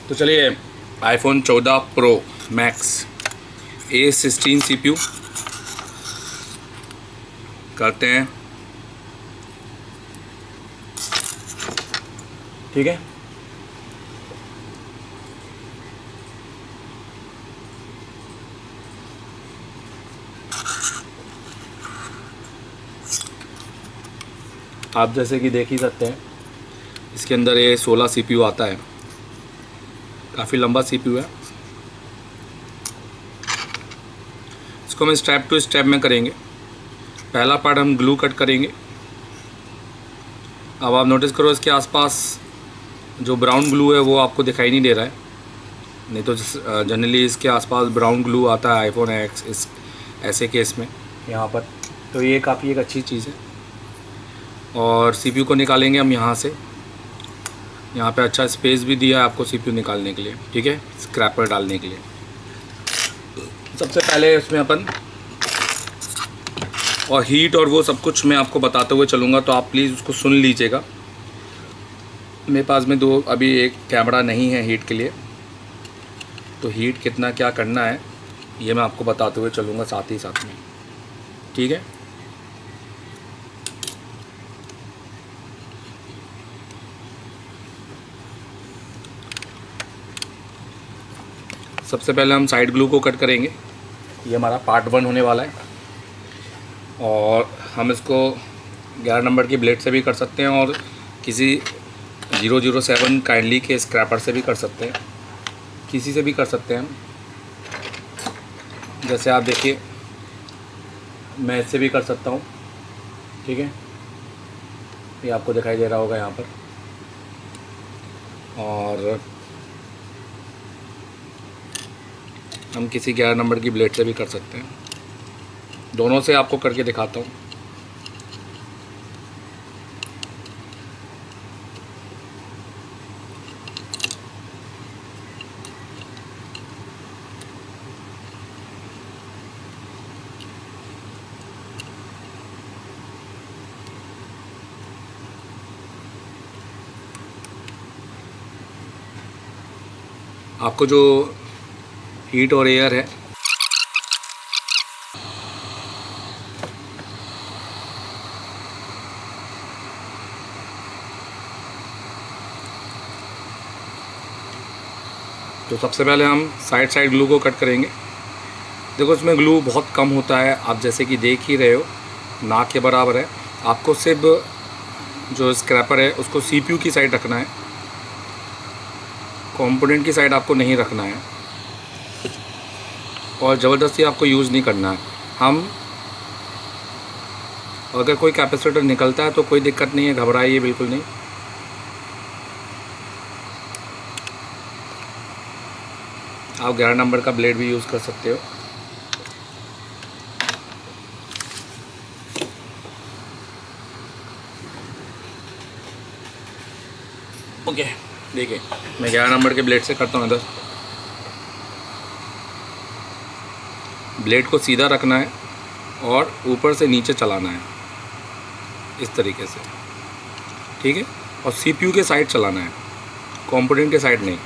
तो चलिए iPhone 14 Pro Max A16 CPU करते हैं, ठीक है। आप जैसे कि देख ही सकते हैं इसके अंदर ये 16 CPU आता है, काफ़ी लंबा CPU है। इसको हम स्टेप टू स्टेप में करेंगे। पहला पार्ट हम ग्लू कट करेंगे। अब आप नोटिस करो इसके आसपास जो ब्राउन ग्लू है वो आपको दिखाई नहीं दे रहा है, नहीं तो जनरली इसके आसपास ब्राउन ग्लू आता है iPhone X इस ऐसे केस में यहाँ पर, तो ये काफ़ी एक अच्छी चीज़ है। और CPU को निकालेंगे हम यहाँ से। यहाँ पे अच्छा स्पेस भी दिया है आपको CPU निकालने के लिए, ठीक है, स्क्रैपर डालने के लिए। सबसे पहले उसमें अपन और हीट और वो सब कुछ मैं आपको बताते हुए चलूँगा, तो आप प्लीज़ उसको सुन लीजिएगा। मेरे पास में अभी एक कैमरा नहीं है हीट के लिए, तो हीट कितना क्या करना है ये मैं आपको बताते हुए चलूँगा साथ ही साथ में, ठीक है। सबसे पहले हम साइड ग्लू को कट करेंगे। ये हमारा पार्ट 1 होने वाला है और हम इसको 11 नंबर की ब्लेड से भी कर सकते हैं और किसी 007 काइंडली के स्क्रैपर से भी कर सकते हैं, किसी से भी कर सकते हैं हम। जैसे आप देखिए मैं इससे भी कर सकता हूँ, ठीक है, ये आपको दिखाई दे रहा होगा यहाँ पर। और हम किसी 11 नंबर की ब्लेड से भी कर सकते हैं। दोनों से आपको करके दिखाता हूँ। आपको जो हीट और एयर है तो सबसे पहले हम साइड ग्लू को कट करेंगे। देखो इसमें ग्लू बहुत कम होता है, आप जैसे कि देख ही रहे हो, नाक के बराबर है। आपको सिर्फ जो स्क्रैपर है उसको CPU की साइड रखना है, कंपोनेंट की साइड आपको नहीं रखना है और ज़बरदस्ती आपको यूज़ नहीं करना है। हम अगर कोई कैपेसिटर निकलता है तो कोई दिक्कत नहीं है, घबराइए बिल्कुल नहीं। आप 11 नंबर का ब्लेड भी यूज़ कर सकते हो। ओके, देखिए मैं 11 नंबर के ब्लेड से करता हूँ। इधर ब्लेड को सीधा रखना है और ऊपर से नीचे चलाना है इस तरीके से, ठीक है। और CPU के साइड चलाना है, कंपोनेंट के साइड नहीं,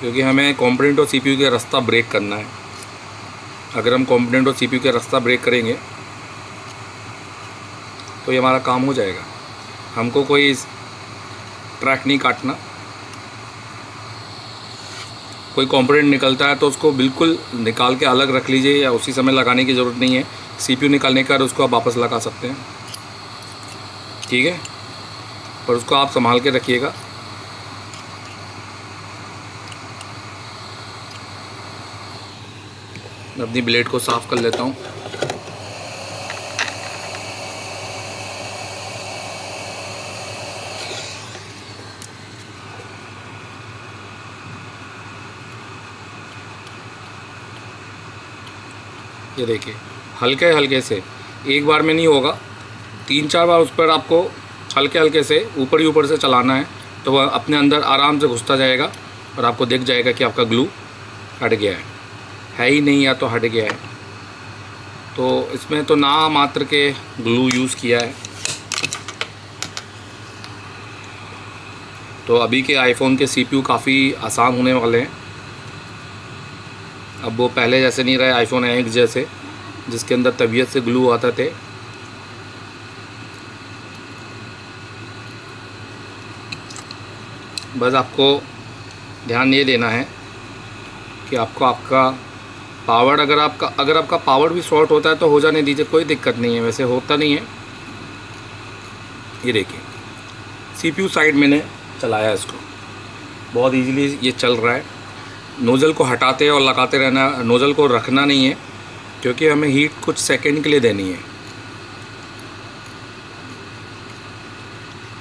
क्योंकि हमें कंपोनेंट और CPU के रास्ता ब्रेक करना है। अगर हम कंपोनेंट और CPU के रास्ता ब्रेक करेंगे तो ये हमारा काम हो जाएगा। हमको कोई ट्रैक नहीं काटना। कोई कंपोनेंट निकलता है तो उसको बिल्कुल निकाल के अलग रख लीजिए, या उसी समय लगाने की ज़रूरत नहीं है। CPU निकालने के बाद उसको आप वापस लगा सकते हैं, ठीक है, पर उसको आप संभाल के रखिएगा। मैं अपनी ब्लेड को साफ़ कर लेता हूँ। ये देखिए हल्के हल्के से, एक बार में नहीं होगा, 3-4 बार उस पर आपको हल्के हल्के से ऊपर ही ऊपर से चलाना है, तो वह अपने अंदर आराम से घुसता जाएगा और आपको दिख जाएगा कि आपका ग्लू हट गया है ही नहीं, या तो हट गया है। तो इसमें तो ना मात्र के ग्लू यूज़ किया है, तो अभी के आईफोन के CPU काफ़ी आसान होने वाले हैं। अब वो पहले जैसे नहीं रहे आईफोन X जैसे, जिसके अंदर तबीयत से ग्लू आते थे। बस आपको ध्यान ये देना है कि आपका पावर, अगर आपका पावर भी शॉर्ट होता है तो हो जाने दीजिए, कोई दिक्कत नहीं है, वैसे होता नहीं है। ये देखिए CPU साइड मैंने चलाया इसको, बहुत इजीली ये चल रहा है। नोज़ल को हटाते और लगाते रहना, नोज़ल को रखना नहीं है, क्योंकि हमें हीट कुछ सेकंड के लिए देनी है।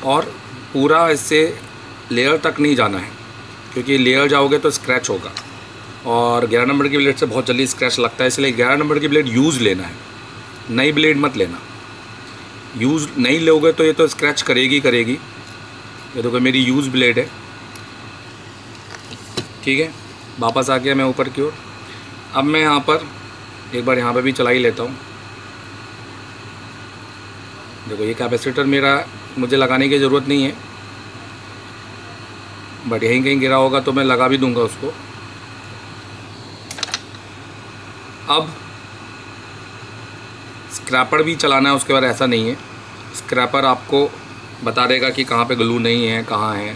और पूरा इससे लेयर तक नहीं जाना है, क्योंकि लेयर जाओगे तो स्क्रैच होगा, और 11 नंबर की ब्लेड से बहुत जल्दी स्क्रैच लगता है। इसलिए 11 नंबर की ब्लेड यूज़ लेना है, नई ब्लेड मत लेना। यूज़ नहीं लोगे तो ये तो स्क्रैच करेगी। ये तो मेरी यूज़ ब्लेड है, ठीक है। वापस आ गया मैं ऊपर की ओर। अब मैं यहाँ पर एक बार यहाँ पर भी चला ही लेता हूँ। देखो ये कैपेसिटर मेरा, मुझे लगाने की ज़रूरत नहीं है, बट यहीं कहीं गिरा होगा तो मैं लगा भी दूंगा उसको। अब स्क्रैपर भी चलाना है उसके बाद, ऐसा नहीं है। स्क्रैपर आपको बता देगा कि कहाँ पे ग्लू नहीं है, कहाँ है।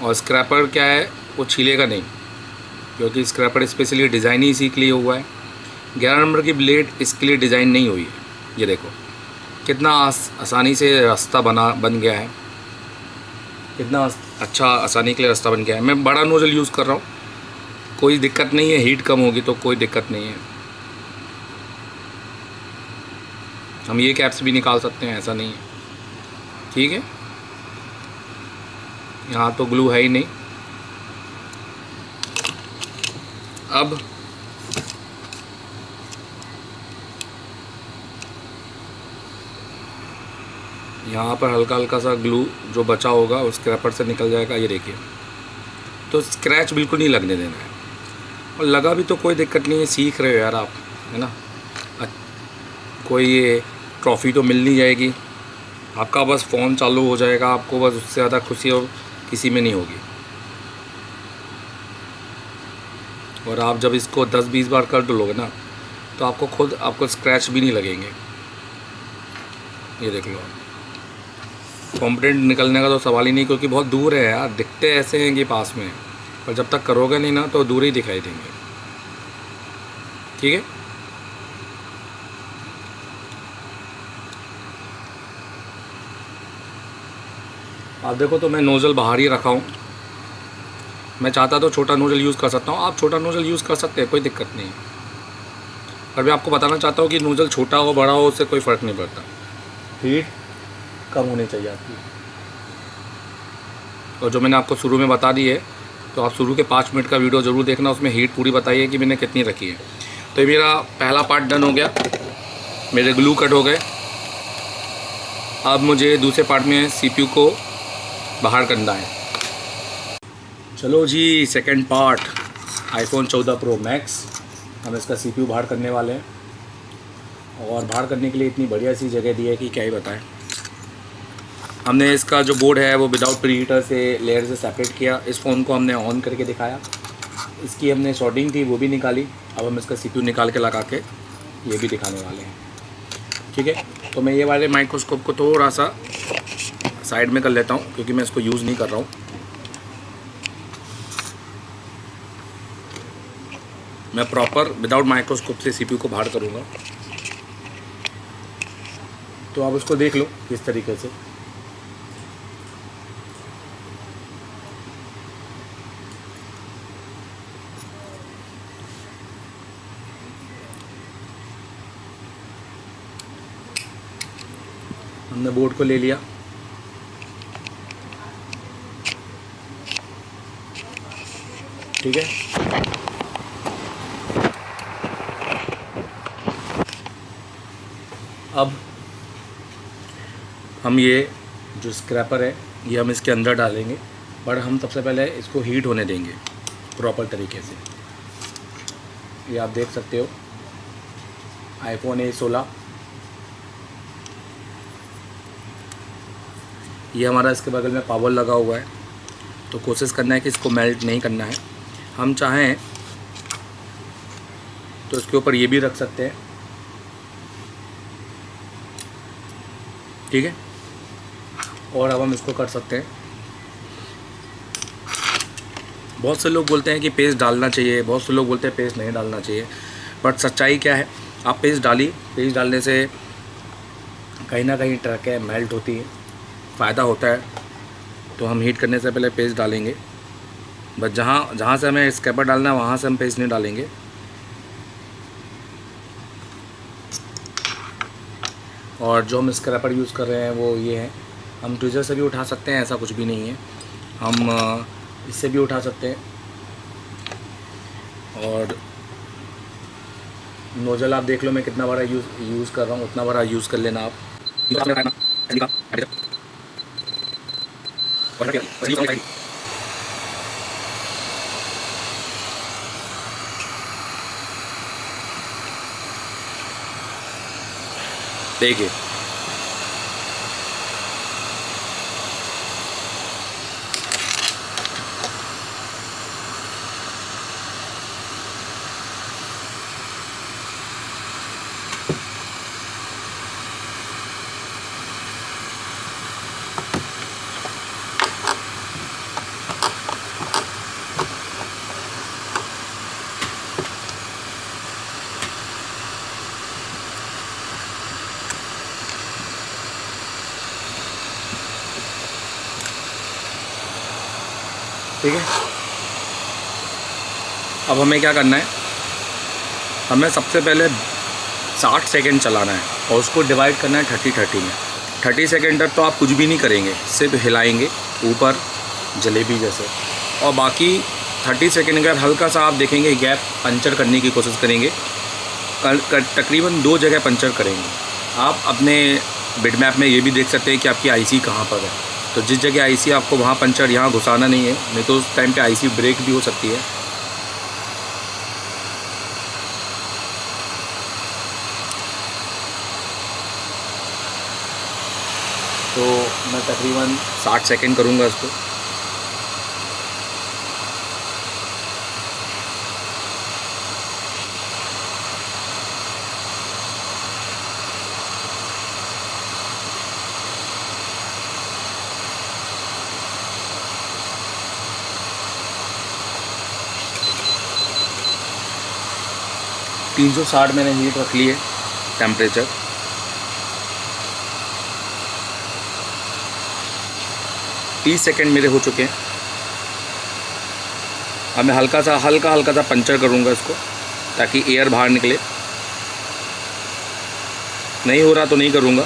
और स्क्रैपर क्या है, वो छीलेगा नहीं, क्योंकि स्क्रैपर स्पेशली डिज़ाइन ही इसी के लिए हुआ है। 11 नंबर की ब्लेड इसके लिए डिज़ाइन नहीं हुई है। ये देखो कितना आसानी से रास्ता बन गया है, कितना अच्छा आसानी के लिए रास्ता बन गया है। मैं बड़ा नोज़ल यूज़ कर रहा हूँ, कोई दिक्कत नहीं है। हीट कम होगी तो कोई दिक्कत नहीं है। हम ये कैप्स भी निकाल सकते हैं, ऐसा नहीं है, ठीक है। यहाँ तो ग्लू है ही नहीं। अब यहाँ पर हल्का हल्का सा ग्लू जो बचा होगा उस स्क्रैपर से निकल जाएगा। ये देखिए, तो स्क्रैच बिल्कुल नहीं लगने देना है। और लगा भी तो कोई दिक्कत नहीं है, सीख रहे हो यार आप, है ना। कोई ये ट्रॉफ़ी तो मिल नहीं जाएगी, आपका बस फ़ोन चालू हो जाएगा, आपको बस उससे ज़्यादा खुशी और किसी में नहीं होगी। और आप जब इसको 10-20 बार कर लोगे ना, तो आपको स्क्रैच भी नहीं लगेंगे। ये देख लो, कॉम्पोनेंट निकलने का तो सवाल ही नहीं, क्योंकि बहुत दूर है यार, दिखते ऐसे हैं कि पास में, पर जब तक करोगे नहीं ना तो दूर ही दिखाई देंगे, ठीक है। आप देखो तो मैं नोज़ल बाहर ही रखा हूँ। मैं चाहता तो छोटा नोज़ल यूज़ कर सकता हूँ, आप छोटा नोज़ल यूज़ कर सकते हैं, कोई दिक्कत नहीं है। पर मैं आपको बताना चाहता हूँ कि नोज़ल छोटा हो बड़ा हो उससे कोई फ़र्क नहीं पड़ता, हीट कम होनी चाहिए आपकी। और जो मैंने आपको शुरू में बता दी है, तो आप शुरू के 5 मिनट का वीडियो ज़रूर देखना, उसमें हीट पूरी बताइए कि मैंने कितनी रखी है। तो ये मेरा पहला पार्ट डन हो गया, मेरे ग्लू कट हो गए। अब मुझे दूसरे पार्ट में CPU को बाहर करना है। चलो जी, second part iPhone 14 pro max, हम इसका CPU बाहर करने वाले हैं। और बाहर करने के लिए इतनी बढ़िया सी जगह दी है कि क्या ही बताएं। हमने इसका जो बोर्ड है वो विदाउट प्रीहीटर से लेयर से सेपरेट किया। इस फ़ोन को हमने ऑन करके दिखाया, इसकी हमने शॉर्टिंग थी वो भी निकाली। अब हम इसका CPU निकाल के लगा के ये भी दिखाने वाले हैं, ठीक है। तो मैं ये वाले माइक्रोस्कोप को थोड़ा सा साइड में कर लेता हूँ, क्योंकि मैं इसको यूज़ नहीं कर रहा हूँ। मैं प्रॉपर विदाउट माइक्रोस्कोप से CPU को बाहर करूँगा, तो आप उसको देख लो किस तरीके से। हमने बोर्ड को ले लिया, ठीक है। अब हम ये जो स्क्रैपर है ये हम इसके अंदर डालेंगे, पर हम सबसे पहले इसको हीट होने देंगे प्रॉपर तरीके से। ये आप देख सकते हो आईफोन A16, ये हमारा इसके बगल में पावर लगा हुआ है। तो कोशिश करना है कि इसको मेल्ट नहीं करना है। हम चाहें तो इसके ऊपर ये भी रख सकते हैं, ठीक है। और अब हम इसको कर सकते हैं। बहुत से लोग बोलते हैं कि पेस्ट डालना चाहिए, बहुत से लोग बोलते हैं पेस्ट नहीं डालना चाहिए, बट सच्चाई क्या है, आप पेस्ट डालिए। पेस्ट डालने से कहीं ना कहीं ट्रकें मेल्ट होती है, फ़ायदा होता है। तो हम हीट करने से पहले पेस्ट डालेंगे, बस जहाँ से हमें स्क्रैपर डालना है वहाँ से हम पेस्ट नहीं डालेंगे। और जो हम स्क्रैपर यूज़ कर रहे हैं वो ये है। हम ट्विज़र से भी उठा सकते हैं, ऐसा कुछ भी नहीं है, हम इससे भी उठा सकते हैं। और नोजल आप देख लो मैं कितना बड़ा यूज़ कर रहा हूँ, उतना बड़ा यूज़ कर लेना आप। देखिए ठीक है। अब हमें क्या करना है, हमें सबसे पहले 60 सेकेंड चलाना है और उसको डिवाइड करना है 30-30 में। 30 सेकेंड तक तो आप कुछ भी नहीं करेंगे, सिर्फ हिलाएंगे ऊपर जलेबी जैसे, और बाकी 30 सेकेंड के बाद हल्का सा आप देखेंगे गैप पंचर करने की कोशिश करेंगे। तकरीबन 2 जगह पंचर करेंगे। आप अपने बिटमैप में ये भी देख सकते हैं कि आपकी आईसी कहाँ पर है। तो जिस जगह आईसी आपको वहाँ पंचर यहाँ घुसाना नहीं है, नहीं तो उस टाइम पे आईसी ब्रेक भी हो सकती है। तो मैं तकरीबन 60 सेकेंड करूँगा इसको। तीन 360 मैंने हीट रख ली है टेम्परेचर। तीस सेकेंड मेरे हो चुके हैं। अब मैं हल्का सा पंचर करूँगा इसको ताकि एयर बाहर निकले। नहीं हो रहा तो नहीं करूँगा।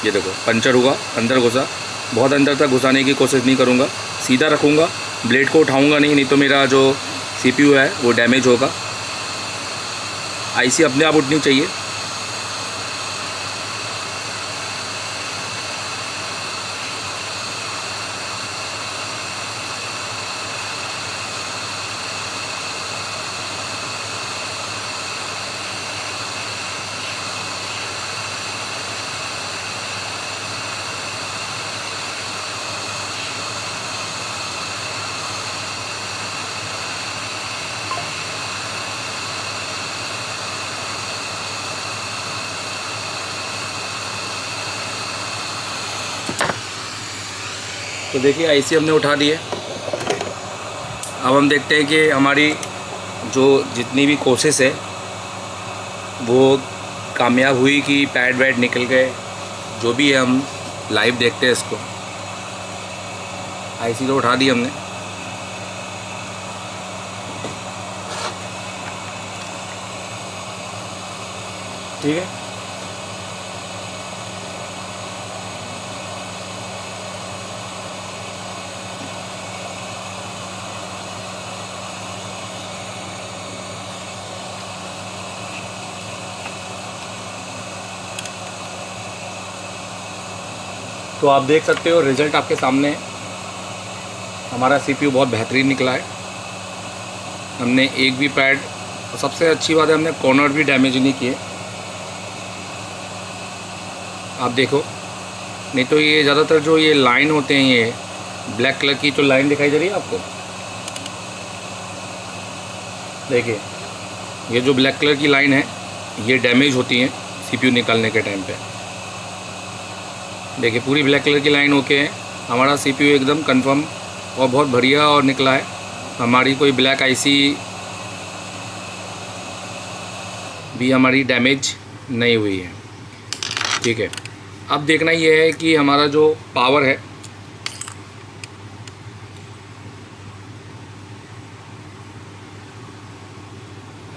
ये देखो पंचर हुआ, अंदर घुसा। बहुत अंदर तक घुसाने की कोशिश नहीं करूँगा, सीधा रखूँगा, ब्लेड को उठाऊँगा नहीं तो मेरा जो सीपीयू है वो डैमेज होगा। आईसी अपने आप उठनी चाहिए। तो देखिए आईसी हमने उठा दी है। अब हम देखते हैं कि हमारी जो जितनी भी कोशिश है वो कामयाब हुई कि पैड वैड निकल गए, जो भी है हम लाइव देखते हैं इसको। आईसी तो उठा दी हमने। ठीक है, तो आप देख सकते हो रिज़ल्ट आपके सामने है। हमारा सीपीयू बहुत बेहतरीन निकला है। हमने एक भी पैड, सबसे अच्छी बात है हमने कॉर्नर भी डैमेज नहीं किए। आप देखो नहीं तो ये ज़्यादातर जो ये लाइन होते हैं, ये ब्लैक कलर की जो लाइन दिखाई दे रही है आपको, देखिए ये जो ब्लैक कलर की लाइन है ये डैमेज होती है सीपीयू निकालने के टाइम पे। देखिए पूरी ब्लैक कलर की लाइन होके है, हमारा सीपीयू एकदम कंफर्म और बहुत बढ़िया और निकला है। हमारी कोई ब्लैक आईसी भी हमारी डैमेज नहीं हुई है, ठीक है। अब देखना ये है कि हमारा जो पावर है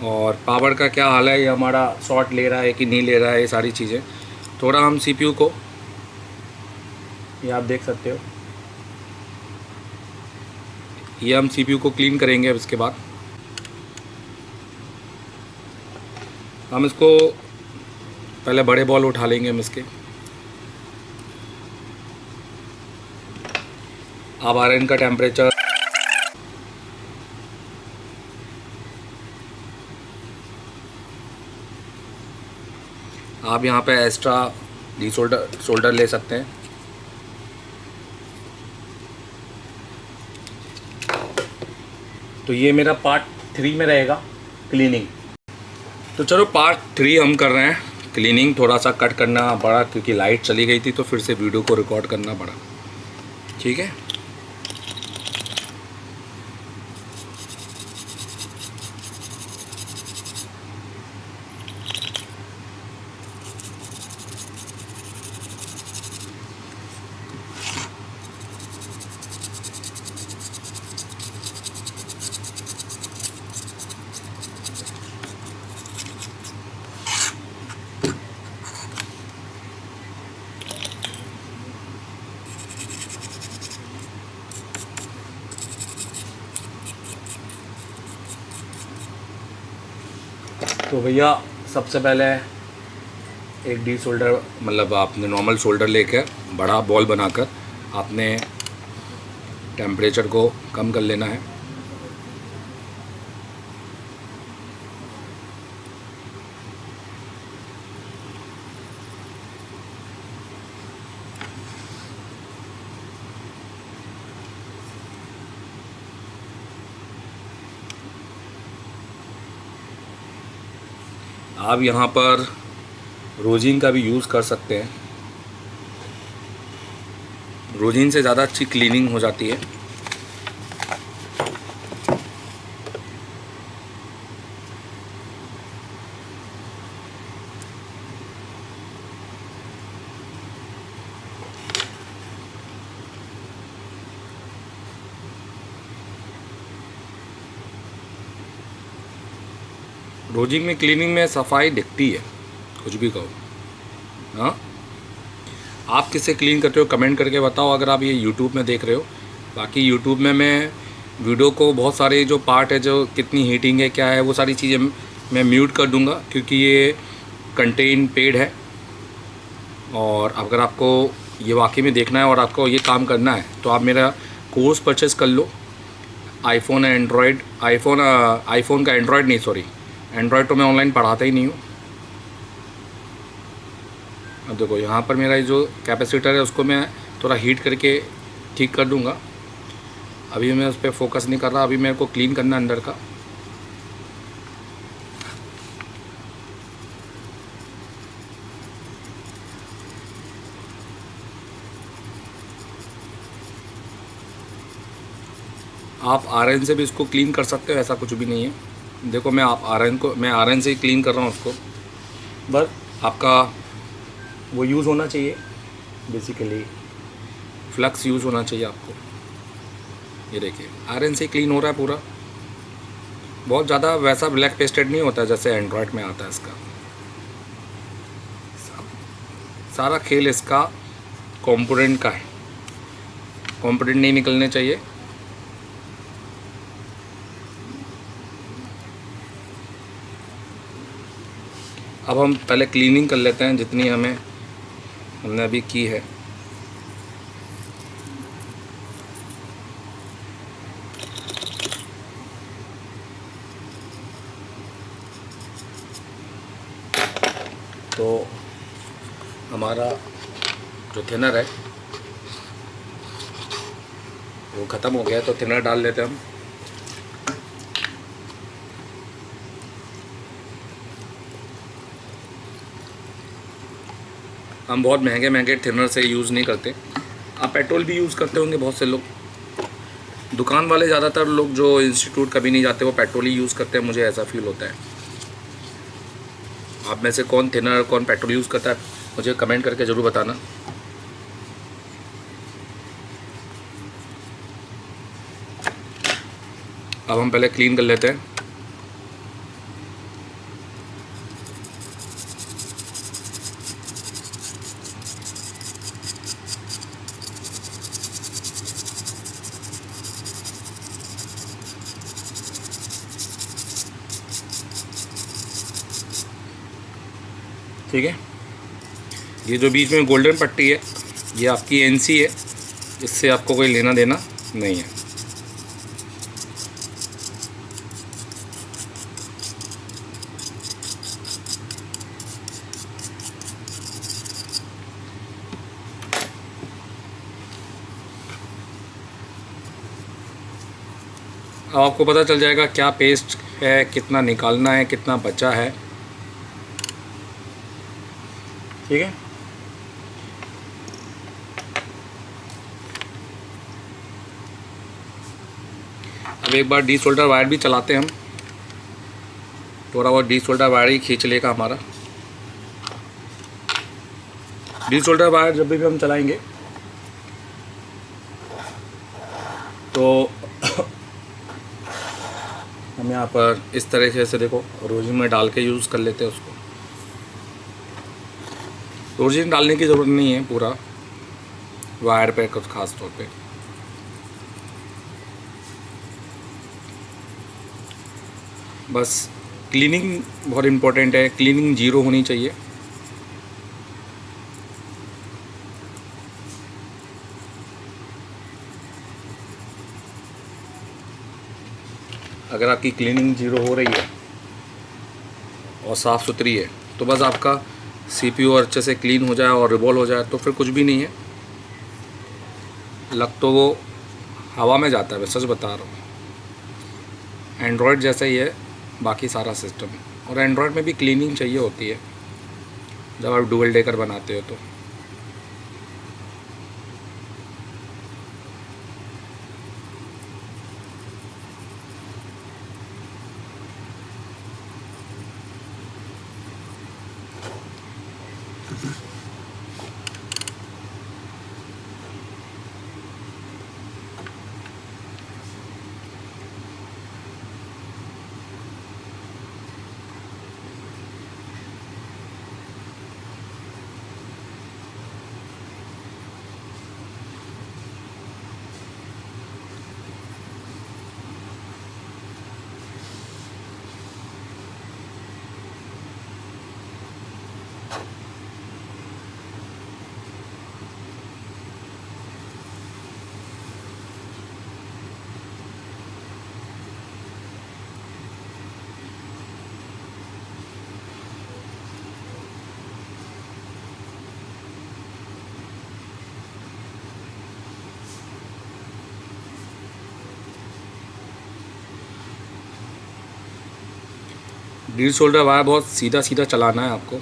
और पावर का क्या हाल है, ये हमारा शॉर्ट ले रहा है कि नहीं ले रहा है, ये सारी चीज़ें थोड़ा हम सीपीयू को, ये आप देख सकते हो, ये हम सीपीयू को क्लीन करेंगे। अब इसके बाद हम इसको पहले बड़े बॉल उठा लेंगे हम इसके। अब आयरन का टेम्परेचर आप यहाँ पे एक्स्ट्रा डी सोल्डर ले सकते हैं। तो ये मेरा पार्ट 3 में रहेगा क्लीनिंग। तो चलो पार्ट 3 हम कर रहे हैं क्लीनिंग। थोड़ा सा कट करना पड़ा क्योंकि लाइट चली गई थी, तो फिर से वीडियो को रिकॉर्ड करना पड़ा, ठीक है। तो भैया सबसे पहले एक डी सोल्डर, मतलब आपने नॉर्मल सोल्डर लेकर बड़ा बॉल बनाकर आपने टेम्परेचर को कम कर लेना है। आप यहाँ पर रोजिन का भी यूज़ कर सकते हैं, रोजिन से ज़्यादा अच्छी क्लीनिंग हो जाती है। रोजिंग में क्लीनिंग में सफाई दिखती है, कुछ भी कहो। हाँ, आप किससे क्लीन करते हो कमेंट करके बताओ, अगर आप ये यूट्यूब में देख रहे हो। बाकी यूट्यूब में मैं वीडियो को बहुत सारे जो पार्ट है, जो कितनी हीटिंग है क्या है, वो सारी चीज़ें मैं म्यूट कर दूंगा क्योंकि ये कंटेन पेड है। और अगर आपको ये वाकई में देखना है और आपको ये काम करना है तो आप मेरा कोर्स परचेज़ कर लो। आईफोन का एंड्रॉयड नहीं, सॉरी, एंड्रॉयड तो मैं ऑनलाइन पढ़ाता ही नहीं हूँ। अब देखो यहाँ पर मेरा जो कैपेसिटर है उसको मैं थोड़ा हीट करके ठीक कर दूँगा। अभी मैं उस पर फोकस नहीं कर रहा, अभी मेरे को क्लीन करना अंदर का। आप आयरन से भी इसको क्लीन कर सकते हो, ऐसा कुछ भी नहीं है। देखो मैं आयरन से ही क्लीन कर रहा हूँ उसको। बस आपका वो यूज़ होना चाहिए, बेसिकली फ्लक्स यूज़ होना चाहिए आपको। ये देखिए आयरन से क्लीन हो रहा है पूरा, बहुत ज़्यादा वैसा ब्लैक पेस्टेड नहीं होता जैसे एंड्रॉयड में आता है। इसका सारा खेल इसका कंपोनेंट का है, कंपोनेंट नहीं निकलने चाहिए। अब हम पहले क्लीनिंग कर लेते हैं जितनी हमने अभी की है। तो हमारा जो थिनर है वो ख़त्म हो गया, तो थिनर डाल लेते हैं हम। हम बहुत महंगे महंगे थिनर से यूज़ नहीं करते। आप पेट्रोल भी यूज़ करते होंगे बहुत से लोग। दुकान वाले ज़्यादातर लोग जो इंस्टीट्यूट कभी नहीं जाते वो पेट्रोल ही यूज़ करते हैं, मुझे ऐसा फील होता है। आप में से कौन थिनर कौन पेट्रोल यूज़ करता है मुझे कमेंट करके ज़रूर बताना। अब हम पहले क्लीन कर लेते हैं। ठीक है, ये जो बीच में गोल्डन पट्टी है ये आपकी एनसी है, इससे आपको कोई लेना देना नहीं है। अब आपको पता चल जाएगा क्या पेस्ट है, कितना निकालना है, कितना बचा है। ठीक है, अब एक बार डी सोल्डर वायर भी चलाते हैं हम। थोड़ा बहुत डी सोल्डर वायर ही खींच लेगा हमारा। डी सोल्डर वायर जब भी हम चलाएंगे तो हम यहाँ पर इस तरीके से देखो रोजिन में डाल के यूज़ कर लेते हैं उसको। रोजिन डालने की ज़रूरत नहीं है पूरा वायर पे कुछ ख़ास तौर पे। बस क्लीनिंग बहुत इम्पोर्टेंट है, क्लीनिंग ज़ीरो होनी चाहिए। अगर आपकी क्लीनिंग ज़ीरो हो रही है और साफ़ सुथरी है तो बस आपका सीपीयू अच्छे से क्लीन हो जाए और रिवॉल्व हो जाए तो फिर कुछ भी नहीं है। लग तो वो हवा में जाता है, मैं सच बता रहा हूँ। एंड्रॉयड जैसा ही है बाकी सारा सिस्टम, और एंड्रॉयड में भी क्लीनिंग चाहिए होती है जब आप डुअल डेकर बनाते हो तो। डी शोल्डर वायर बहुत सीधा सीधा चलाना है आपको।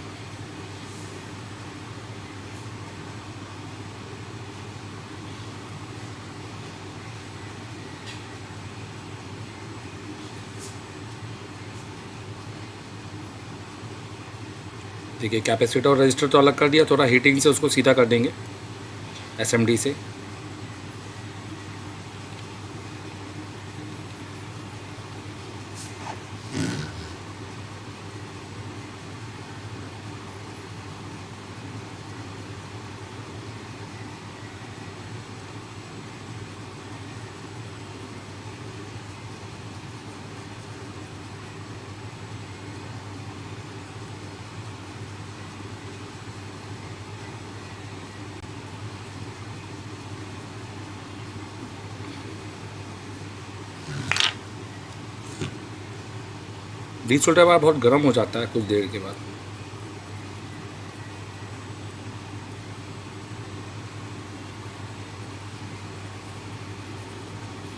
ठीक है, कैपेसिटर और रजिस्टर तो अलग कर दिया, थोड़ा हीटिंग से उसको सीधा कर देंगे एसएमडी से। डी शोल्डर वायर बहुत गर्म हो जाता है कुछ देर के बाद।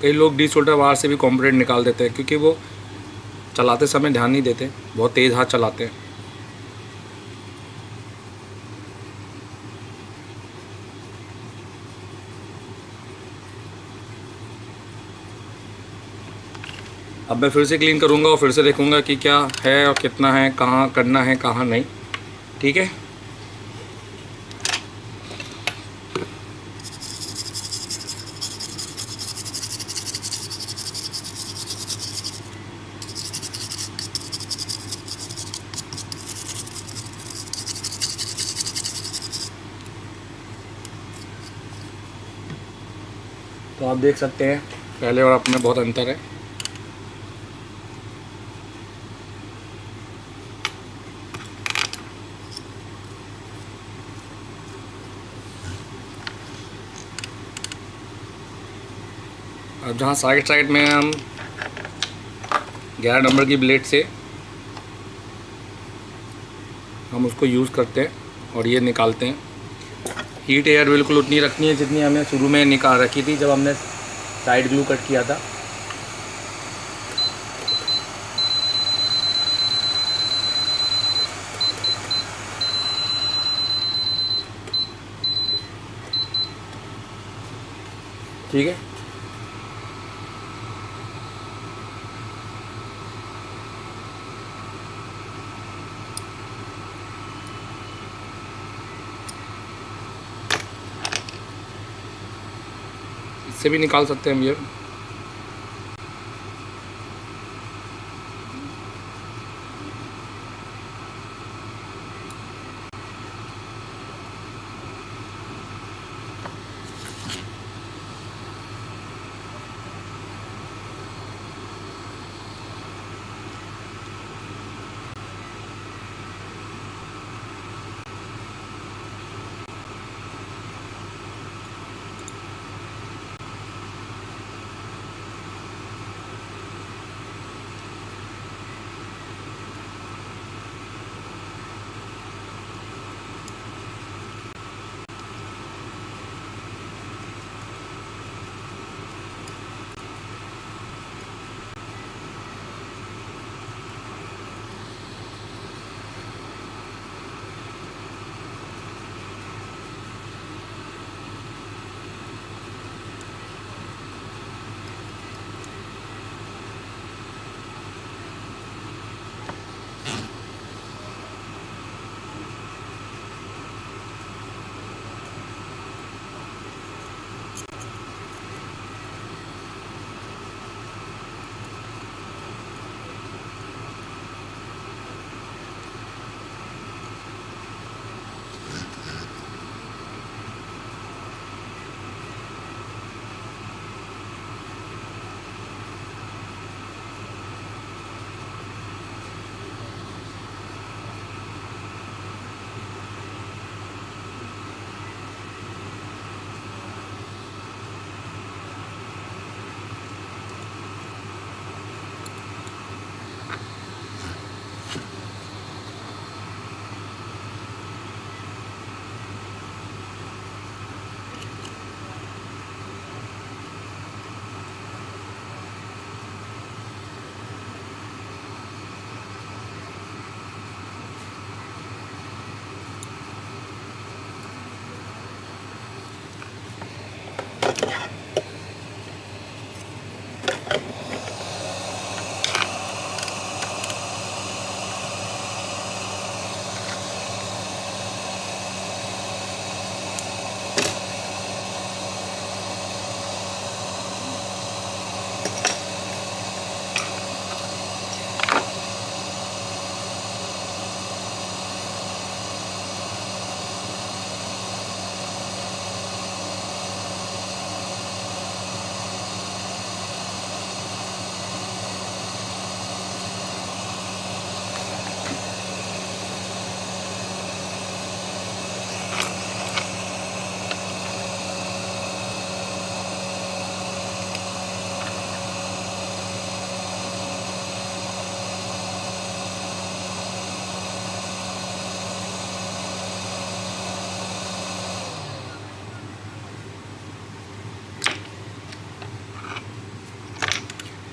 कई लोग डीसोल्डर वायर से भी कॉम्पोनेंट निकाल देते हैं क्योंकि वो चलाते समय ध्यान नहीं देते, बहुत तेज़ हाथ चलाते हैं। अब मैं फिर से क्लीन करूँगा और फिर से देखूँगा कि क्या है और कितना है, कहाँ करना है कहाँ नहीं। ठीक है। तो आप देख सकते हैं पहले और अब में बहुत अंतर है। अब जहाँ साइड साइड में हम 11 नंबर की ब्लेड से हम उसको यूज़ करते हैं और ये निकालते हैं। हीट एयर बिल्कुल उतनी रखनी है जितनी हमने शुरू में निकाल रखी थी जब हमने साइड ग्लू कट किया था। ठीक है। इससे भी निकाल सकते हैं हम ये।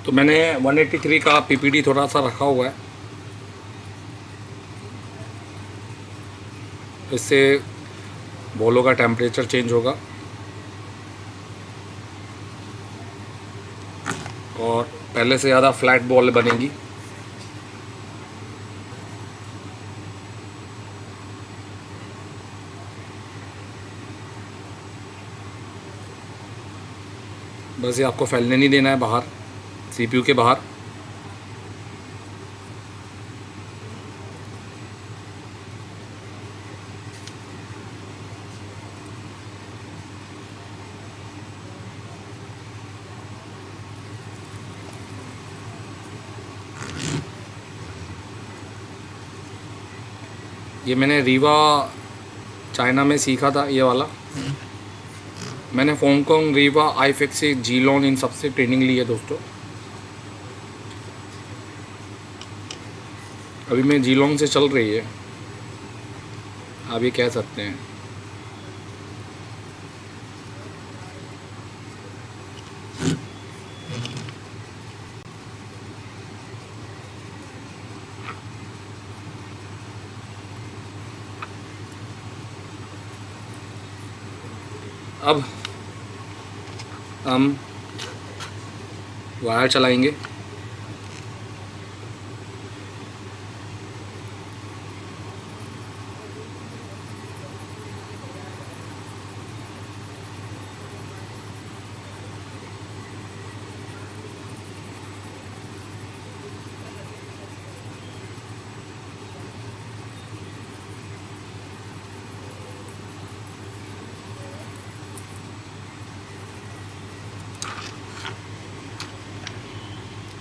तो मैंने 183 का पीपीडी थोड़ा सा रखा हुआ है, इससे बॉलों का टेम्परेचर चेंज होगा और पहले से ज़्यादा फ्लैट बॉल बनेगी। बस ये आपको फैलने नहीं देना है बाहर, सीपीयू के बाहर। ये मैंने रीवा चाइना में सीखा था ये वाला। मैंने फोंगकोंग, रीवा, आईफिक्सी, जीलोन इन सबसे ट्रेनिंग ली है दोस्तों। अभी मैं जीलोंग से चल रही है, आप ये कह सकते हैं। अब हम वायर चलाएंगे।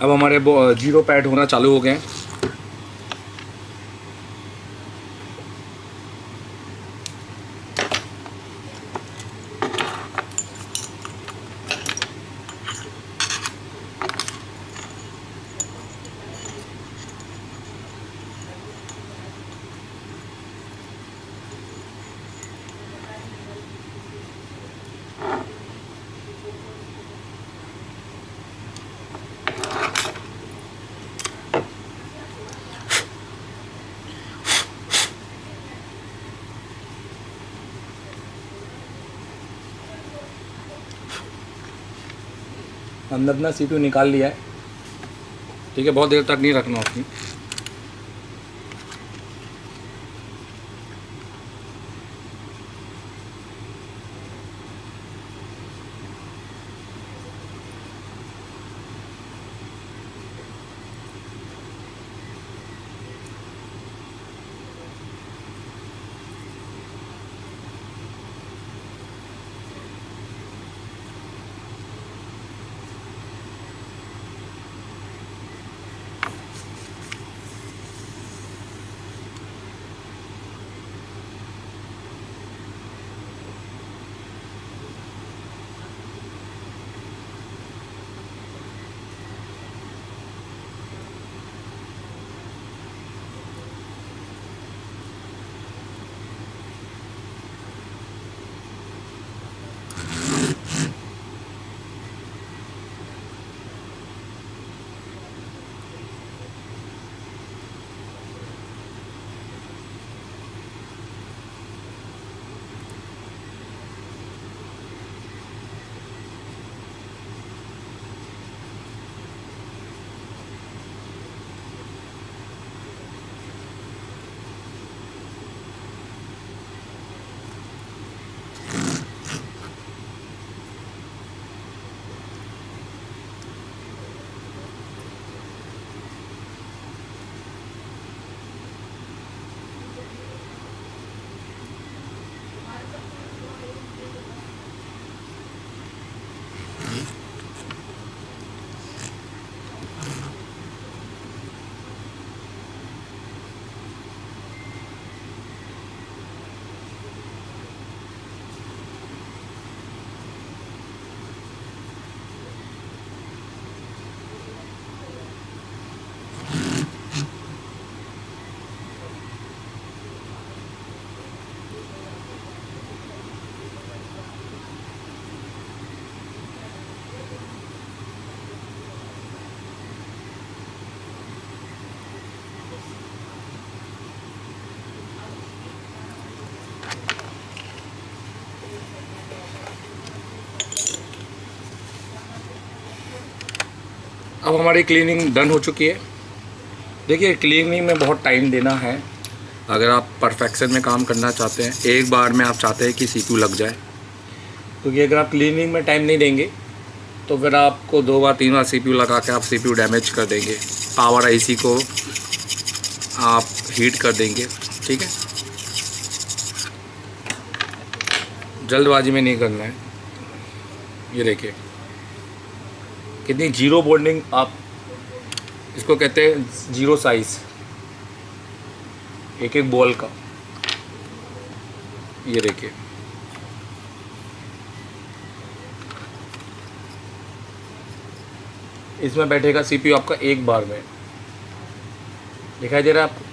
अब हमारे जीरो पैड होना चालू हो गए हैं। हमने अपना सीपीयू निकाल लिया है, ठीक है। बहुत देर तक नहीं रखना उसमें। अब हमारी क्लीनिंग डन हो चुकी है। देखिए क्लीनिंग में बहुत टाइम देना है। अगर आप परफेक्शन में काम करना चाहते हैं, एक बार में आप चाहते हैं कि CPU लग जाए, क्योंकि अगर आप क्लीनिंग में टाइम नहीं देंगे तो फिर आपको 2 बार 3 बार CPU लगा के आप CPU डैमेज कर देंगे, पावर IC को आप हीट कर देंगे। ठीक है, जल्दबाजी में नहीं करना है। ये देखिए कितनी जीरो बॉन्डिंग, आप इसको कहते हैं जीरो साइज़ एक एक बॉल का। ये देखिए इसमें बैठेगा CPU आपका एक बार में। दिखाई दे रहा है आपको?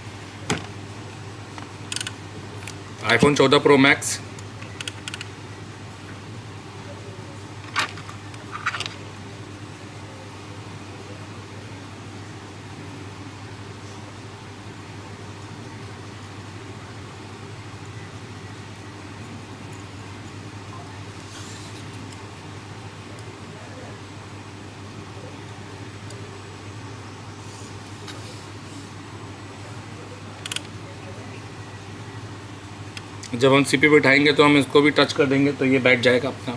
iPhone 14 Pro Max जब हम CPU बैठाएंगे तो हम इसको भी टच कर देंगे तो ये बैठ जाएगा अपना।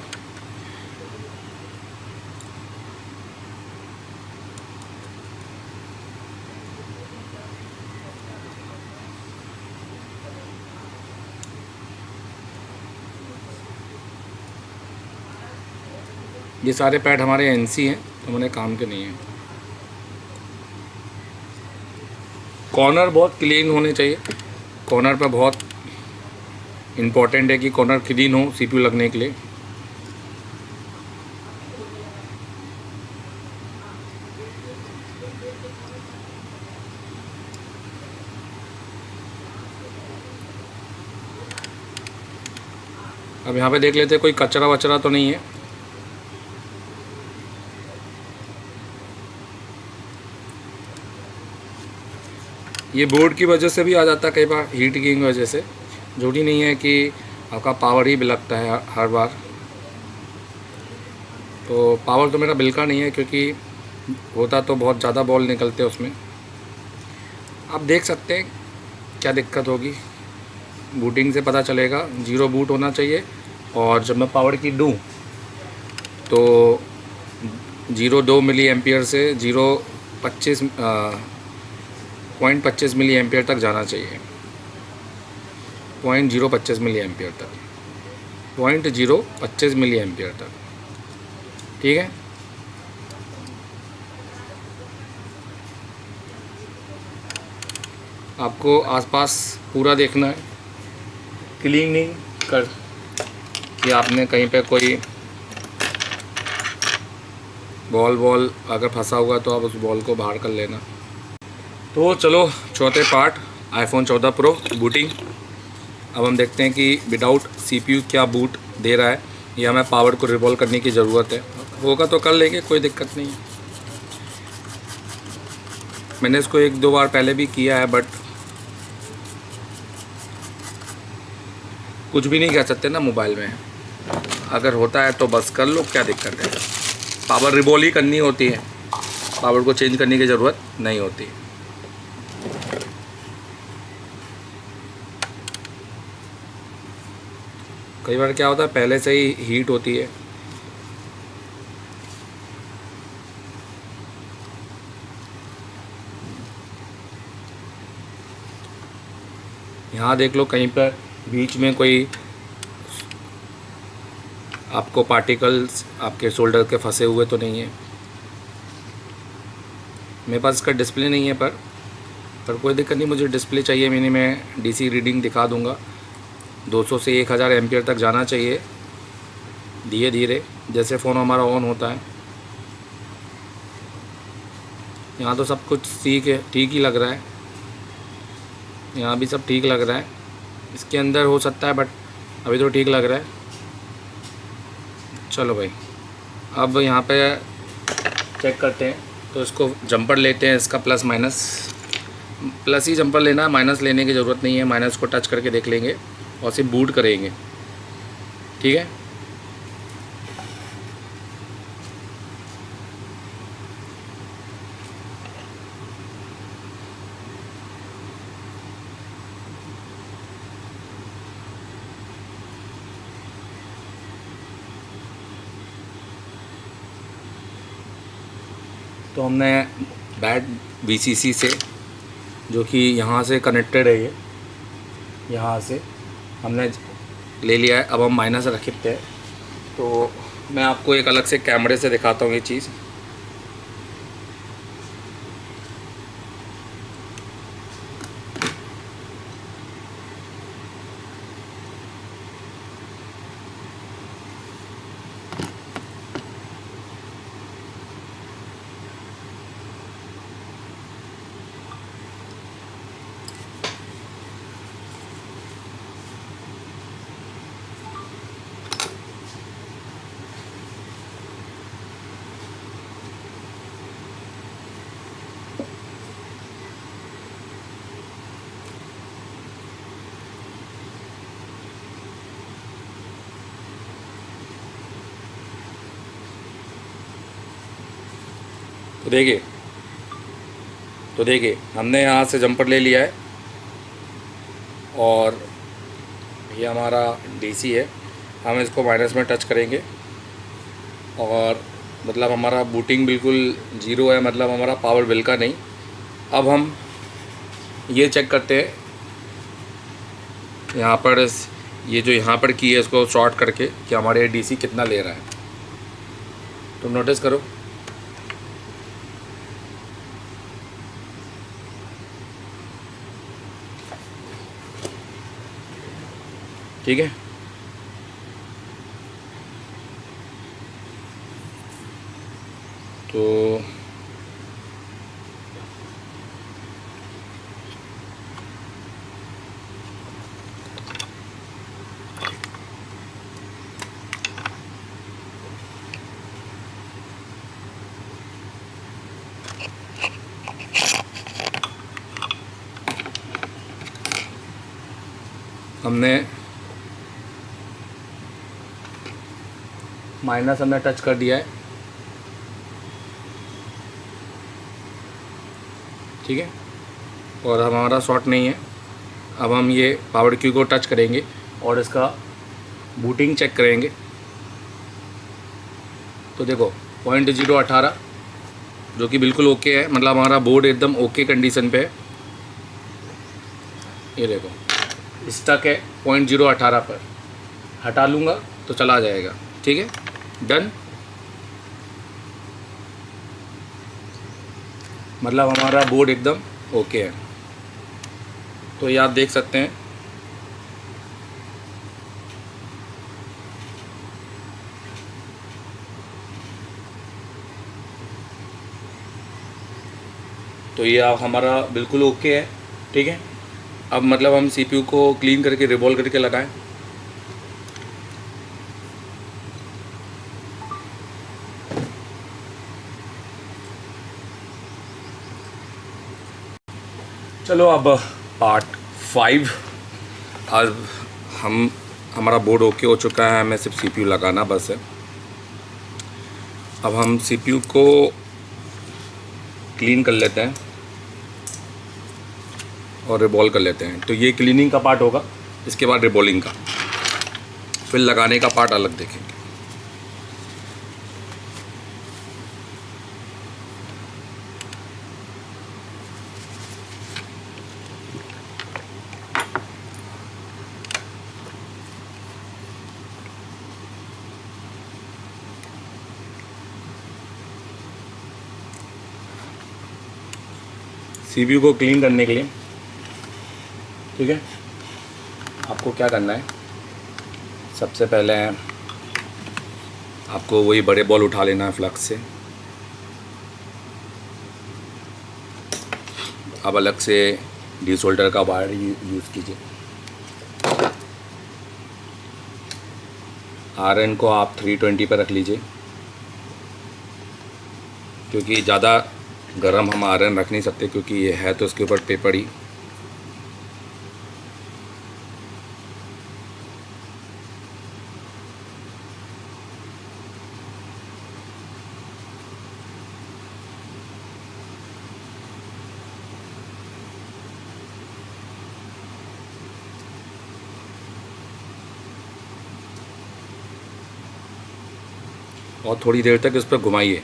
ये सारे पैड हमारे NC हैं, तो हमारे काम के नहीं हैं। कॉर्नर बहुत क्लीन होने चाहिए। कॉर्नर पे बहुत इम्पॉर्टेंट है कि कॉर्नर क्लीन हो CPU लगने के लिए। अब यहाँ पे देख लेते हैं कोई कचरा वचरा तो नहीं है। ये बोर्ड की वजह से भी आ जाता है कई बार, हीट की वजह से। जरूरी नहीं है कि आपका पावर ही बिलकता है हर बार। तो पावर तो मेरा बिल्का नहीं है, क्योंकि होता तो बहुत ज़्यादा बॉल निकलते हैं उसमें। आप देख सकते हैं क्या दिक्कत होगी, बूटिंग से पता चलेगा। 0 बूट होना चाहिए, और जब मैं पावर की दूँ तो 0.2 मिली एम्पियर से 0.25 मिली एम्पियर तक जाना चाहिए। 0.025 मिली एम्पियर तक, 0.025 मिली एम्पियर तक। ठीक है, आपको आसपास पूरा देखना है, क्लीनिंग कर कि आपने कहीं पे कोई बॉल अगर फंसा हुआ तो आप उस बॉल को बाहर कर लेना। तो चलो चौथे पार्ट iPhone 14 Pro बूटिंग। अब हम देखते हैं कि विदाउट CPU क्या बूट दे रहा है, या हमें पावर को रिवॉल्व करने की ज़रूरत है। होगा तो कर लेंगे, कोई दिक्कत नहीं है। मैंने इसको 1-2 बार पहले भी किया है, बट कुछ भी नहीं कह सकते ना मोबाइल में। अगर होता है तो बस कर लो, क्या दिक्कत है। पावर रिवॉल्व ही करनी होती है, पावर को चेंज करने की ज़रूरत नहीं होती। कई बार क्या होता है, पहले से ही हीट होती है। यहाँ देख लो कहीं पर बीच में कोई आपको पार्टिकल्स आपके शोल्डर के फंसे हुए तो नहीं है। मेरे पास इसका डिस्प्ले नहीं है, पर कोई दिक्कत नहीं, मुझे डिस्प्ले चाहिए। मैं DC रीडिंग दिखा दूंगा। 200 से 1000 एम्पियर तक जाना चाहिए धीरे धीरे, जैसे फ़ोन हमारा ऑन होता है। यहाँ तो सब कुछ ठीक ही लग रहा है, यहाँ भी सब ठीक लग रहा है। इसके अंदर हो सकता है, बट अभी तो ठीक लग रहा है। चलो भाई, अब यहाँ पे चेक करते हैं। तो इसको जंपर लेते हैं, इसका प्लस ही जंपर लेना, माइनस लेने की ज़रूरत नहीं है। माइनस को टच करके देख लेंगे और सिर्फ बूट करेंगे। ठीक है, तो हमने बैट VCC से, जो कि यहाँ से कनेक्टेड है, ये यहाँ से हमने ले लिया है। अब हम माइनस रखते हैं, तो मैं आपको एक अलग से कैमरे से दिखाता हूँ ये चीज़। तो देखिए हमने यहाँ से जंपर ले लिया है, और ये हमारा DC है। हम इसको माइनस में टच करेंगे, और मतलब हमारा बूटिंग बिल्कुल ज़ीरो है, मतलब हमारा पावर बिल का नहीं। अब हम ये चेक करते हैं यहाँ पर, ये जो यहाँ पर की है इसको शॉर्ट करके, कि हमारे DC कितना ले रहा है। तुम नोटिस करो, ठीक है। तो हमने माइनस हमने टच कर दिया है, ठीक है, और हमारा शॉर्ट नहीं है। अब हम ये पावर क्यू को टच करेंगे और इसका बूटिंग चेक करेंगे। तो देखो 0.018, जो कि बिल्कुल ओके है, मतलब हमारा बोर्ड एकदम ओके कंडीशन पे है। ये देखो स्टक है 0.018 पर, हटा लूँगा तो चला जाएगा, ठीक है, डन। मतलब हमारा बोर्ड एकदम ओके है। तो ये आप देख सकते हैं। तो ये हमारा बिल्कुल ओके है, ठीक है। अब मतलब हम CPU को क्लीन करके रिवॉल्व करके लगाएं। चलो अब पार्ट 5। आज हमारा बोर्ड ओके हो चुका है, हमें सिर्फ CPU लगाना बस है। अब हम CPU को क्लीन कर लेते हैं और रिबॉल्व कर लेते हैं। तो ये क्लीनिंग का पार्ट होगा, इसके बाद रिबॉलिंग का, फिर लगाने का पार्ट अलग देखेंगे। CPU को क्लीन करने के लिए, ठीक है, आपको क्या करना है, सबसे पहले आपको वही बड़े बॉल उठा लेना है फ्लक्स से। अब अलग से डिसोल्डर का वायर यूज़ कीजिए। आयरन को आप 320 पर रख लीजिए, क्योंकि ज़्यादा गरम हम आयरन रख नहीं सकते, क्योंकि ये है तो इसके ऊपर पेपर ही। और थोड़ी देर तक इस पर घुमाइए,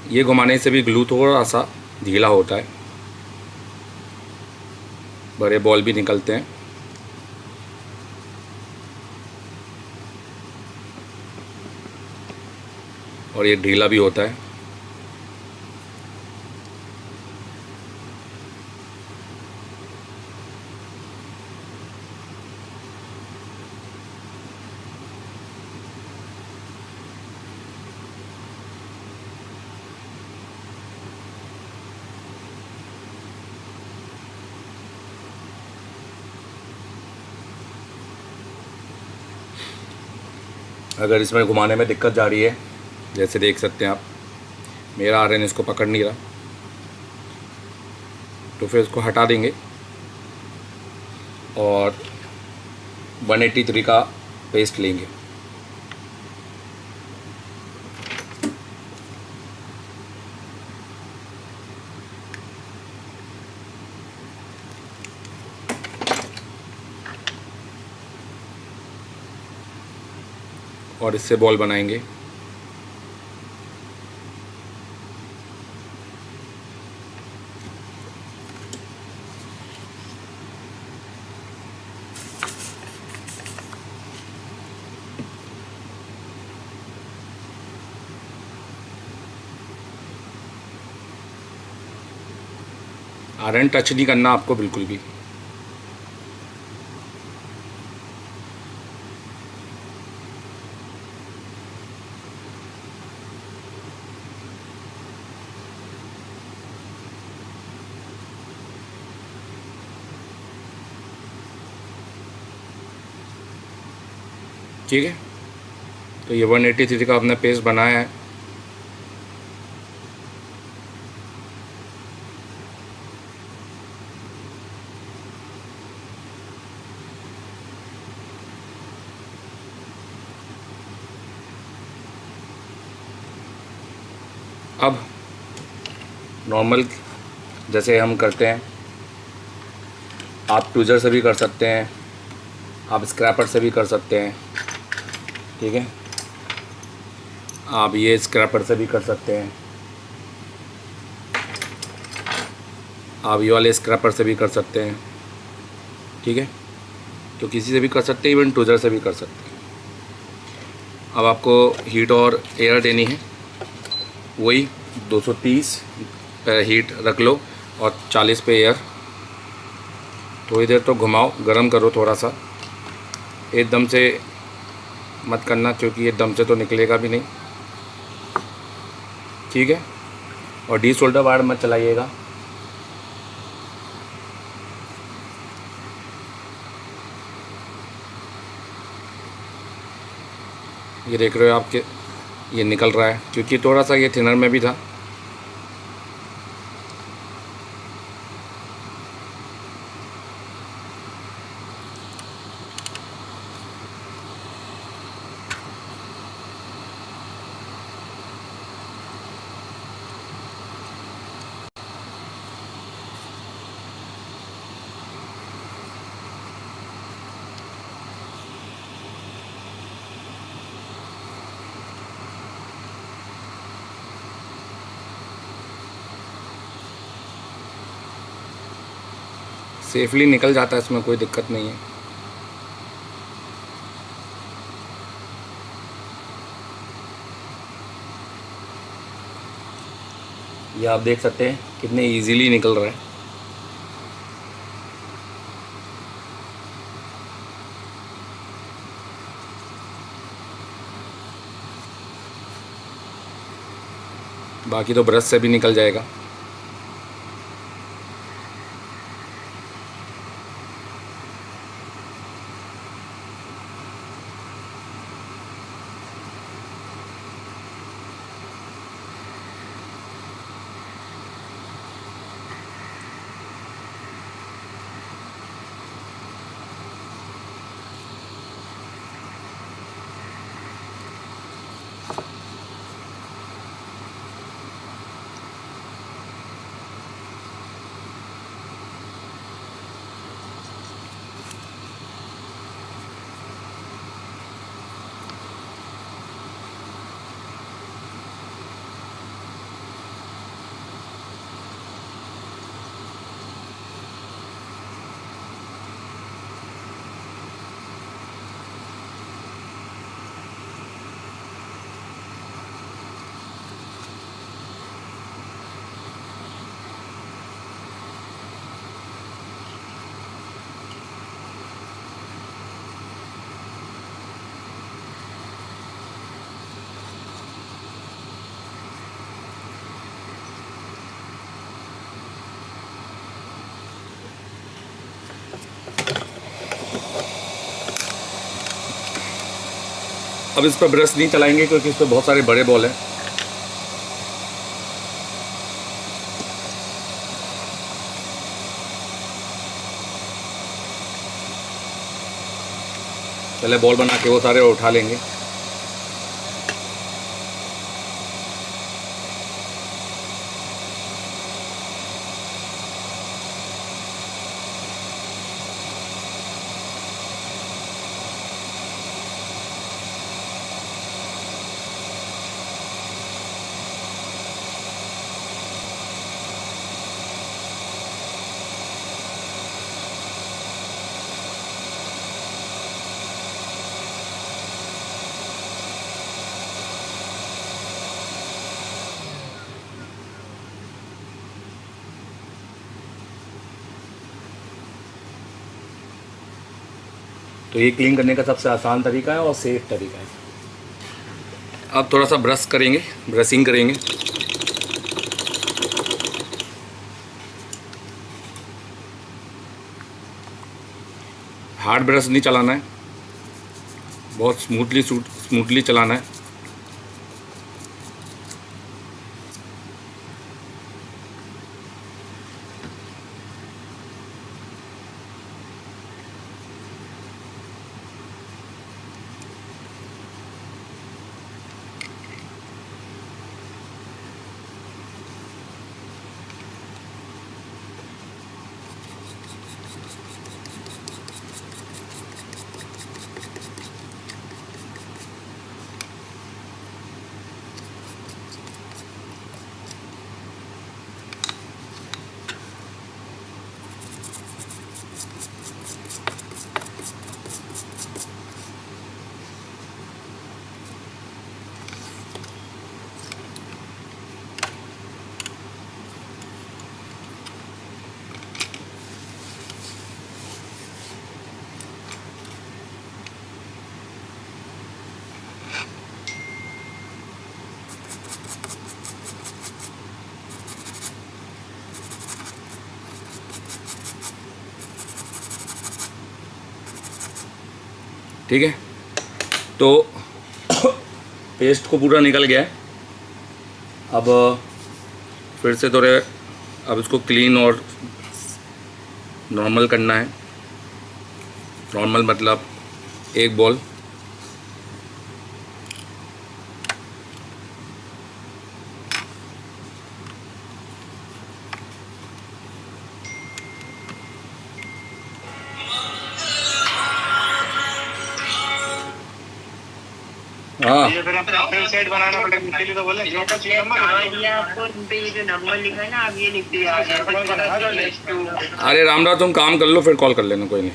ये घुमाने से भी ग्लू थोड़ा सा ढीला होता है, बड़े बॉल भी निकलते हैं। और ये ढीला भी होता है। अगर इसमें घुमाने में दिक्कत जा रही है, जैसे देख सकते हैं आप, मेरा आयरन इसको पकड़ नहीं रहा, तो फिर इसको हटा देंगे और 183 का पेस्ट लेंगे। और इससे बॉल बनाएंगे। आयरन टच नहीं करना आपको बिल्कुल भी। ठीक है, तो ये 183 का अपना पेस्ट बनाया है। अब नॉर्मल जैसे हम करते हैं, आप ट्विज़र से भी कर सकते हैं, आप स्क्रैपर से भी कर सकते हैं। ठीक है, आप ये स्क्रैपर से भी कर सकते हैं, आप ये वाले स्क्रैपर से भी कर सकते हैं। ठीक है, तो किसी से भी कर सकते हैं, इवन ट्विज़र से भी कर सकते हैं। अब आपको हीट और एयर देनी है, वही 230 हीट रख लो और 40 पे एयर। थोड़ी देर तो घुमाओ, गरम करो थोड़ा सा, एकदम से मत करना क्योंकि एकदम से तो निकलेगा भी नहीं। ठीक है, और डी सोल्डर वायर मत चलाइएगा। ये देख रहे हो आपके, ये निकल रहा है क्योंकि थोड़ा सा ये थिनर में भी था। सेफली निकल जाता है, इसमें कोई दिक्कत नहीं है। ये आप देख सकते हैं कितने इजीली निकल रहा है। बाकी तो ब्रश से भी निकल जाएगा। अब इस पर ब्रश नहीं चलाएंगे क्योंकि इस पर बहुत सारे बड़े बॉल हैं। पहले बॉल बना के वो सारे उठा लेंगे। तो ये क्लीन करने का सबसे आसान तरीका है और सेफ तरीका है। अब थोड़ा सा ब्रश करेंगे, ब्रशिंग करेंगे। हार्ड ब्रश नहीं चलाना है, बहुत स्मूथली चलाना है। ठीक है, तो पेस्ट को पूरा निकल गया है। अब फिर से थोड़े अब इसको क्लीन और नॉर्मल करना है। नॉर्मल मतलब एक बॉल हाँ ये फिर वेबसाइट बनाना पड़ेगा, इसके लिए तो बोले जो का चाहिए नंबर ये आपको इन पे ये जो नंबर लिखा है ना, आप ये लिख दीजिए आगे। अरे रामराज तुम काम कर लो फिर कॉल कर लेना, कोई नहीं।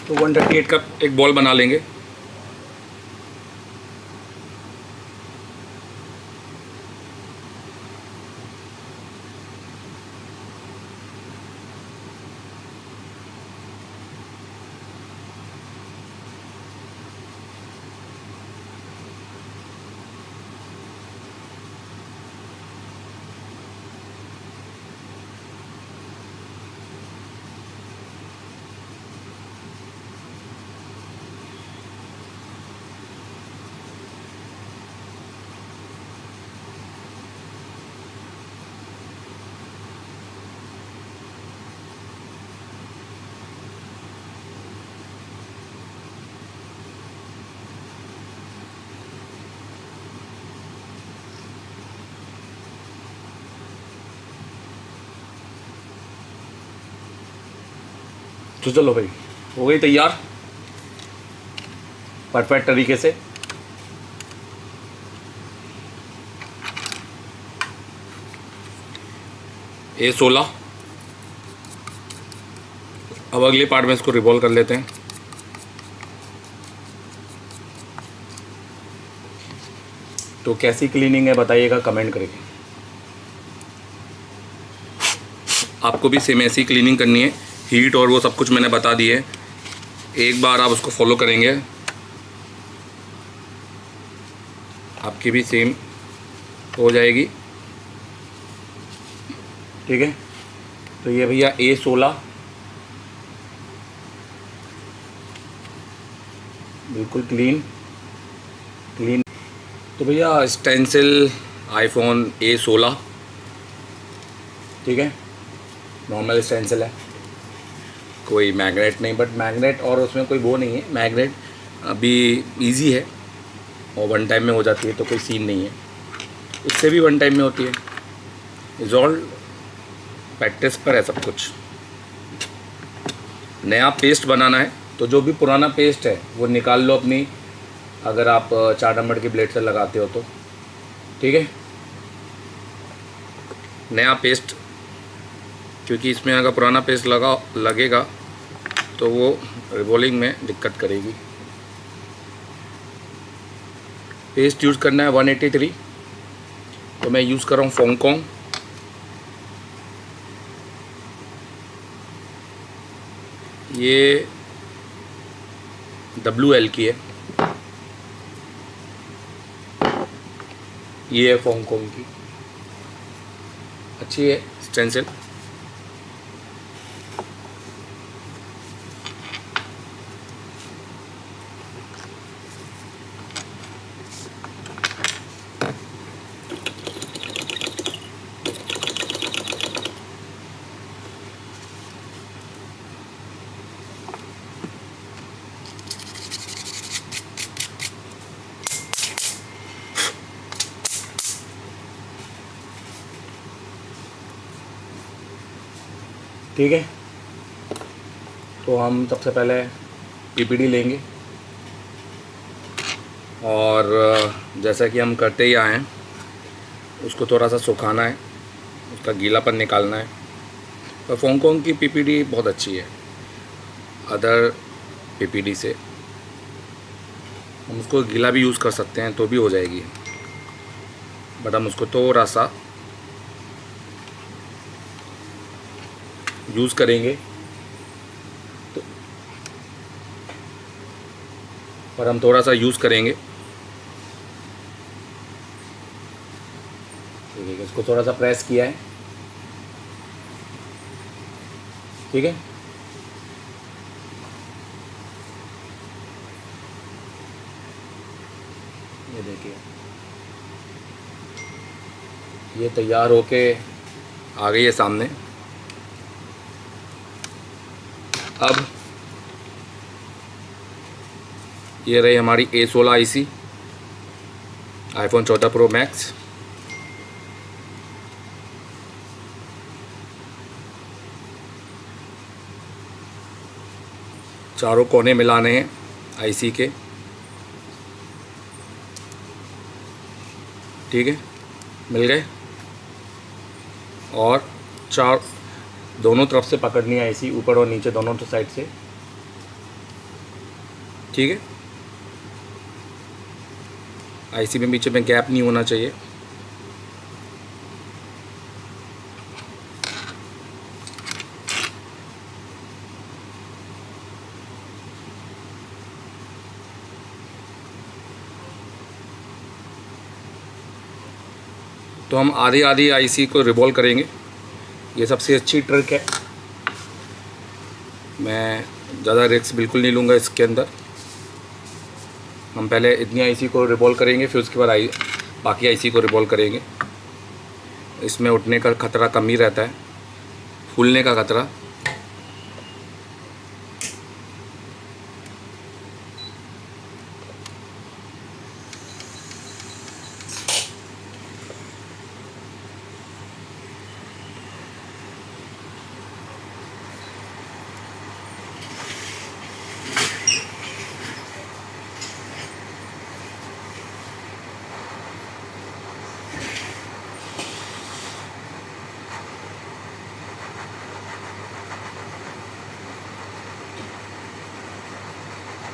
तो 138 का एक बॉल बना लेंगे। तो चलो भाई, हो गई तैयार परफेक्ट तरीके से। A16। अब अगले पार्ट में इसको रिवॉल्व कर लेते हैं। तो कैसी क्लीनिंग है बताइएगा कमेंट करके। आपको भी सेम ऐसी क्लीनिंग करनी है, हीट और वो सब कुछ मैंने बता दिए। एक बार आप उसको फॉलो करेंगे आपकी भी सेम हो जाएगी। ठीक है, तो ये भैया A16 बिल्कुल क्लीन। तो भैया स्टेंसिल आईफोन A16, ठीक है, नॉर्मल स्टेंसिल है, कोई मैग्नेट नहीं, बट मैग्नेट और उसमें कोई वो नहीं है। मैग्नेट अभी इजी है और वन टाइम में हो जाती है, तो कोई सीन नहीं है। इससे भी वन टाइम में होती है। रिजॉल्व प्रैक्टिस पर है सब कुछ। नया पेस्ट बनाना है तो जो भी पुराना पेस्ट है वो निकाल लो अपनी, अगर आप 4 नंबर की ब्लेड से लगाते हो तो, ठीक है। नया पेस्ट, क्योंकि इसमें अगर पुराना पेस्ट लगेगा तो वो रिवॉल्विंग में दिक्कत करेगी। पेस्ट यूज़ करना है 183, तो मैं यूज़ कर रहा हूँ फोंगकोंग। ये WL की है, ये है फोंगकोंग की, अच्छी है स्टेंसिल। ठीक है, तो हम सबसे पहले PPD लेंगे और जैसा कि हम करते ही आए हैं, उसको थोड़ा सा सुखाना है, उसका गीलापन निकालना है। और फोंगकोंग की PPD बहुत अच्छी है अदर PPD से। हम उसको गीला भी यूज़ कर सकते हैं तो भी हो जाएगी, बट हम उसको थोड़ा सा यूज़ करेंगे तो, और हम थोड़ा सा यूज़ करेंगे। ठीक है, इसको थोड़ा सा प्रेस किया है, ठीक है। ये देखिए, ये तैयार होके आ गई है सामने। अब ये रही हमारी A16 IC iPhone 14 pro max. चारों कोने मिलाने हैं IC के, ठीक है, मिल गए। और चार दोनों तरफ से पकड़नी है IC, ऊपर और नीचे दोनों साइड से, ठीक है। IC में बीच में गैप नहीं होना चाहिए। तो हम आधी आधी IC को रिवॉल्व करेंगे, ये सबसे अच्छी ट्रिक है। मैं ज़्यादा रिस्क बिल्कुल नहीं लूँगा इसके अंदर। हम पहले इतनी IC को रिवॉल्व करेंगे, फिर उसके बाद बाकी IC को रिवॉल्व करेंगे। इसमें उठने का ख़तरा कम ही रहता है, फूलने का ख़तरा।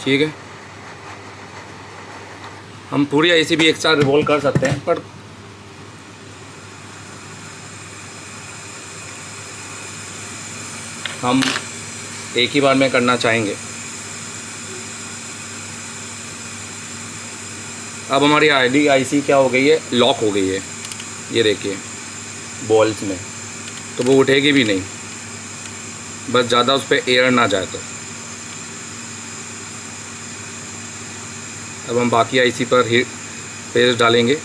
ठीक है, हम पूरी आईसी भी एक साथ रिवॉल्व कर सकते हैं, पर हम एक ही बार में करना चाहेंगे। अब हमारी आईसी क्या हो गई है, लॉक हो गई है, ये देखिए बॉल्स में, तो वो उठेगी भी नहीं, बस ज़्यादा उस पर एयर ना जाए तो। अब हम बाकी आईसी पर ही पेस्ट डालेंगे।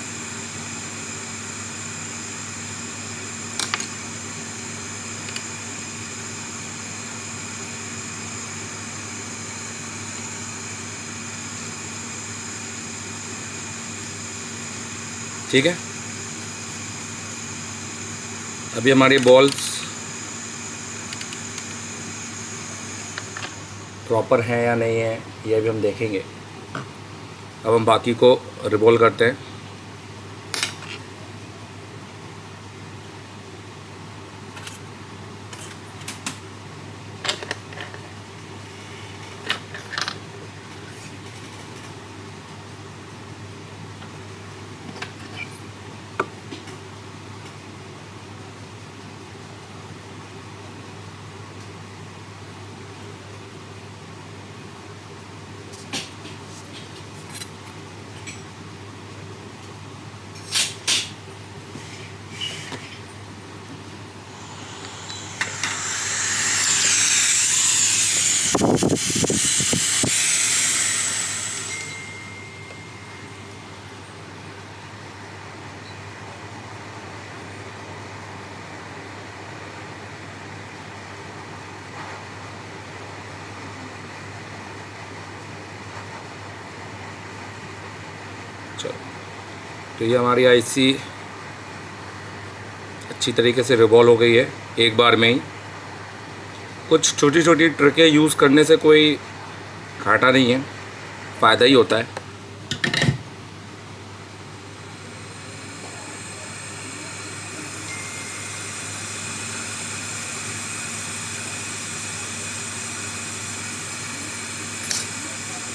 ठीक है, अभी हमारी बॉल्स प्रॉपर हैं या नहीं है ये अभी हम देखेंगे। अब हम बाकी को रिवॉल्व करते हैं। चलो, तो ये हमारी आईसी अच्छी तरीके से रिवॉल्व हो गई है एक बार में ही। कुछ छोटी छोटी ट्रिकें यूज़ करने से कोई घाटा नहीं है, फ़ायदा ही होता है।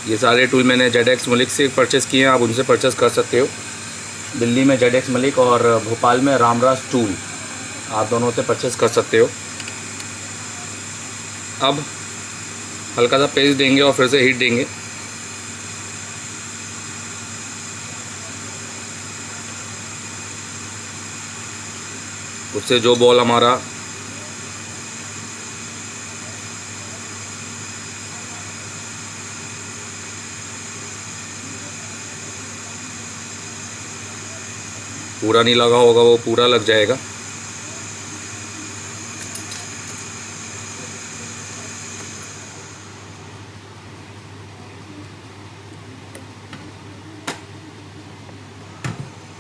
ये सारे टूल मैंने ZX मलिक से परचेज़ किए हैं, आप उनसे परचेज़ कर सकते हो। दिल्ली में ZX मलिक और भोपाल में रामराज टूल, आप दोनों से परचेज़ कर सकते हो। अब हल्का सा पेस्ट देंगे और फिर से हीट देंगे। उससे जो बॉल हमारा पूरा नहीं लगा होगा वो पूरा लग जाएगा।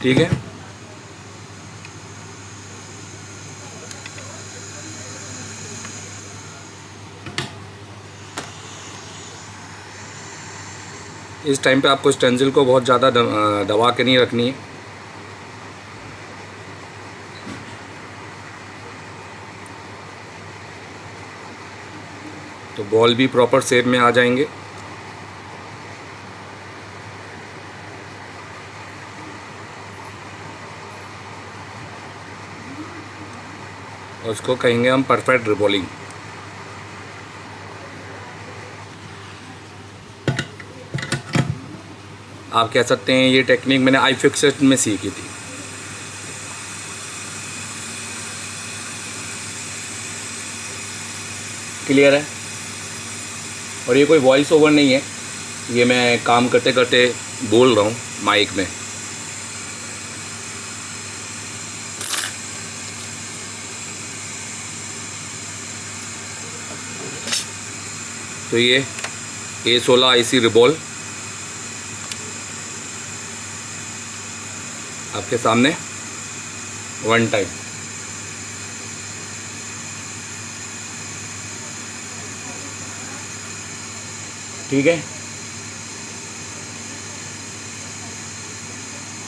ठीक है, इस टाइम पे आपको स्टेंसिल को बहुत ज़्यादा दबा के नहीं रखनी है। तो बॉल भी प्रॉपर शेप में आ जाएंगे। और उसको कहेंगे हम परफेक्ट रिबॉलिंग। आप कह सकते हैं ये टेक्निक मैंने iFixit में सीखी थी। क्लियर है, और ये कोई वॉइस ओवर नहीं है, ये मैं काम करते करते बोल रहा हूँ माइक में। तो ये A16 आईसी रिबॉल आपके सामने वन टाइम। ठीक है,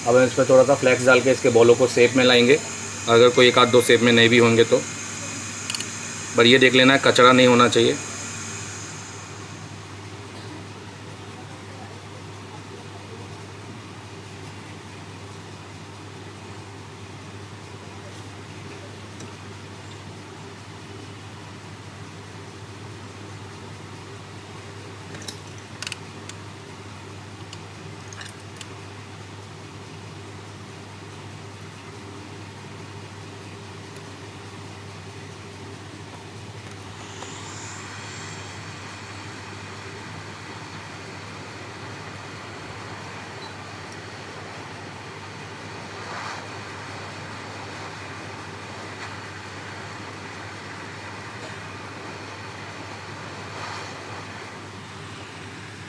अब हम इस पर थोड़ा सा फ्लैक्स डाल के इसके बॉलों को शेप में लाएंगे। अगर कोई एक आध दो शेप में नहीं भी होंगे तो, पर ये देख लेना है कचरा नहीं होना चाहिए।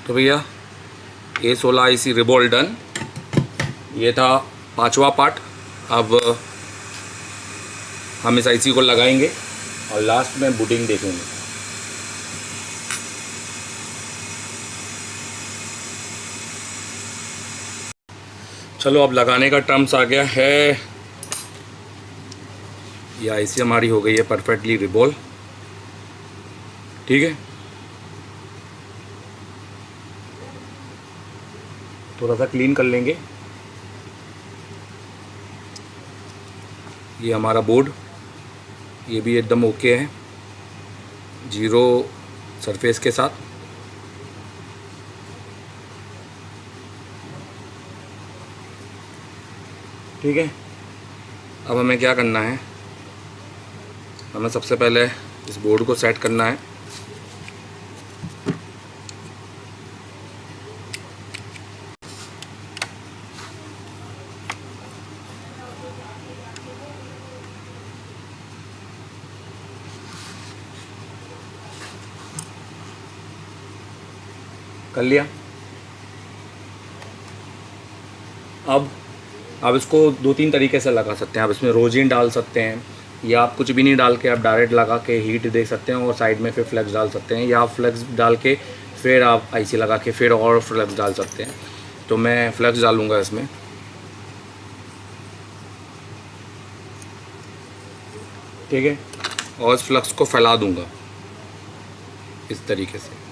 तो भैया A16 IC रिबॉल डन। ये था 5वां पार्ट। अब हम इस IC को लगाएंगे और लास्ट में बूटिंग देखेंगे। चलो अब लगाने का टर्म्स आ गया है। ये IC हमारी हो गई है परफेक्टली रिबॉल। ठीक है, थोड़ा सा क्लीन कर लेंगे। ये हमारा बोर्ड, ये भी एकदम ओके है, जीरो सरफेस के साथ। ठीक है, अब हमें क्या करना है, हमें सबसे पहले इस बोर्ड को सेट करना है। कर लिया। अब इसको 2-3 तरीके से लगा सकते हैं। आप इसमें रोजिन डाल सकते हैं, या आप कुछ भी नहीं डाल के आप डायरेक्ट लगा के हीट दे सकते हैं और साइड में फिर फ्लेक्स डाल सकते हैं, या आप फ्लेक्स डाल के फिर आप IC लगा के फिर और फ्लेक्स डाल सकते हैं। तो मैं फ्लेक्स डालूँगा इसमें। ठीक है, और इस फ्लेक्स को फैला दूँगा इस तरीके से।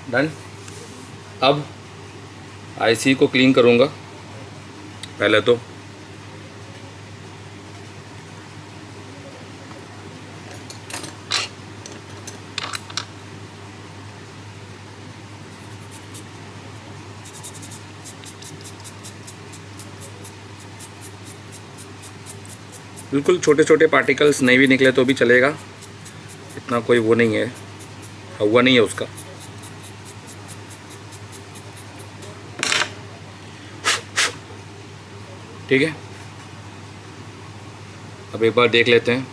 डन। अब IC को क्लीन करूँगा पहले तो। बिल्कुल छोटे छोटे पार्टिकल्स नहीं भी निकले तो भी चलेगा, इतना कोई वो नहीं है, हुआ नहीं है उसका। ठीक है, अब एक बार देख लेते हैं।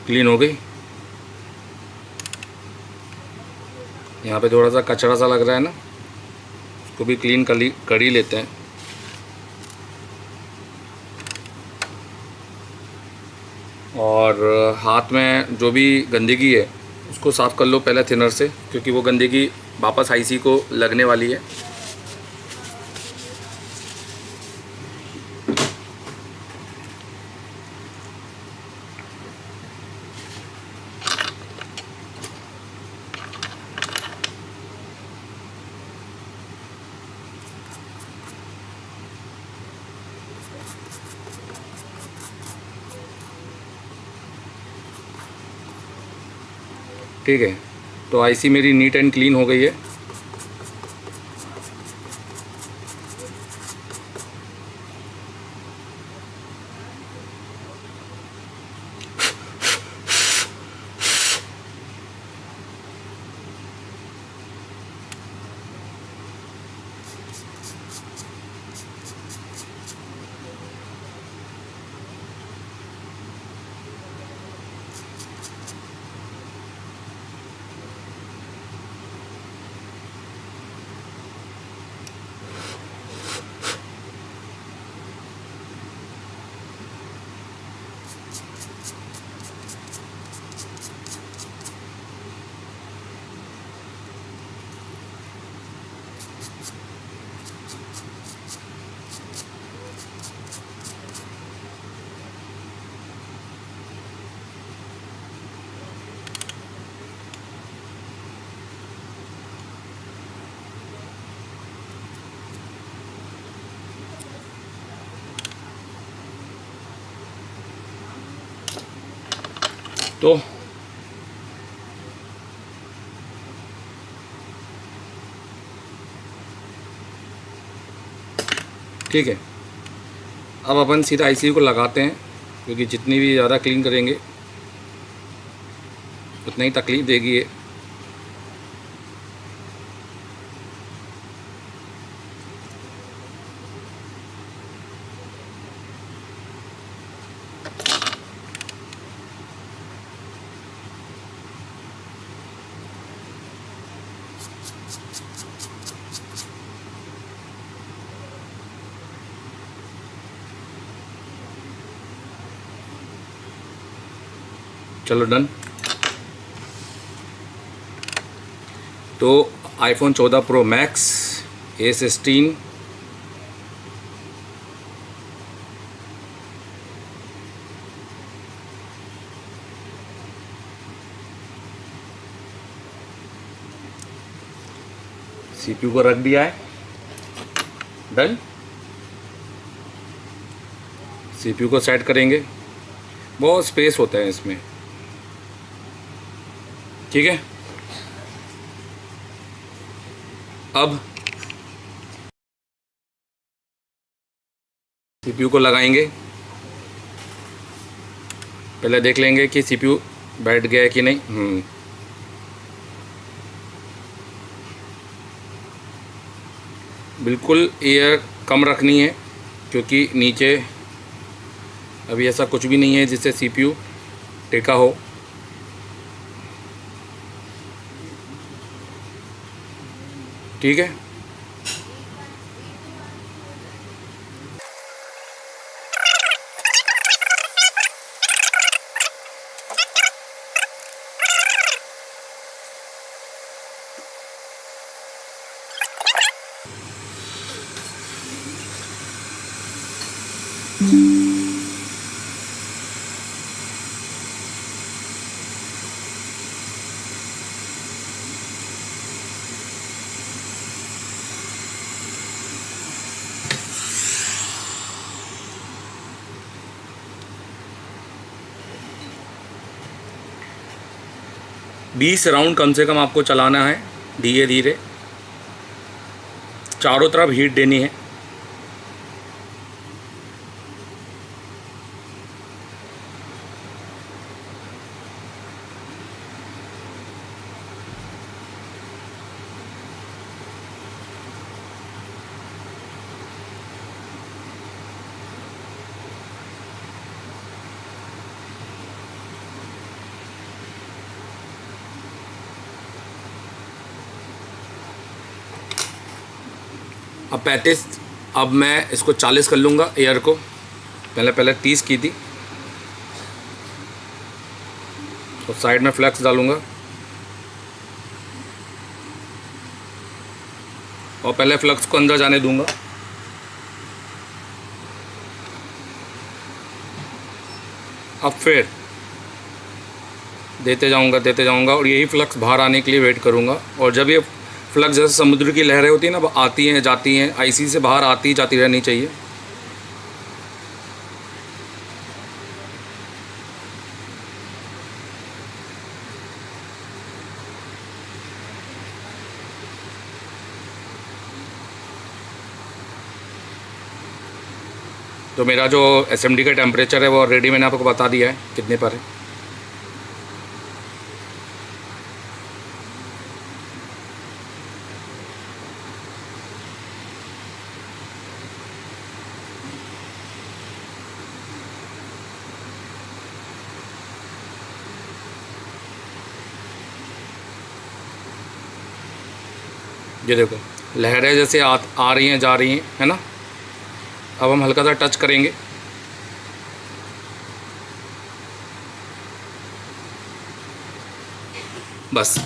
क्लीन हो गई। यहाँ पे थोड़ा सा कचरा सा लग रहा है ना, उसको भी क्लीन कर ही लेते हैं। और हाथ में जो भी गंदगी है उसको साफ़ कर लो पहले थिनर से, क्योंकि वो गंदगी वापस IC को लगने वाली है। ठीक है, तो IC मेरी नीट एंड क्लीन हो गई है। तो ठीक है, अब अपन सीधा IC को लगाते हैं, क्योंकि जितनी भी ज़्यादा क्लीन करेंगे उतना ही तकलीफ़ देगी ये। चलो डन। तो iPhone 14 pro max A16 CPU को रख दिया है, डन। CPU को सेट करेंगे, बहुत स्पेस होता है इसमें, ठीक है। अब CPU को लगाएंगे, पहले देख लेंगे कि CPU बैठ गया है कि नहीं। बिल्कुल एयर कम रखनी है, क्योंकि नीचे अभी ऐसा कुछ भी नहीं है जिससे CPU टेका हो। ठीक है, बीस राउंड कम से कम आपको चलाना है, धीरे धीरे, चारों तरफ हीट देनी है। अब 35, अब मैं इसको 40 कर लूँगा एयर को, पहले 30 की थी। और साइड में फ्लैक्स डालूँगा और पहले फ्लक्स को अंदर जाने दूंगा। अब फिर देते जाऊंगा और यही फ्लक्स बाहर आने के लिए वेट करूंगा। और जब ये फ्लक्स जैसे समुद्र की लहरें होती हैं ना, आती हैं जाती हैं, आईसी से बाहर आती जाती रहनी चाहिए। तो मेरा जो SMD का टेम्परेचर है वो ऑलरेडी मैंने आपको बता दिया है कितने पर है। ये देखो लहरें जैसे आ रही हैं जा रही हैं, है ना। अब हम हल्का सा टच करेंगे, बस।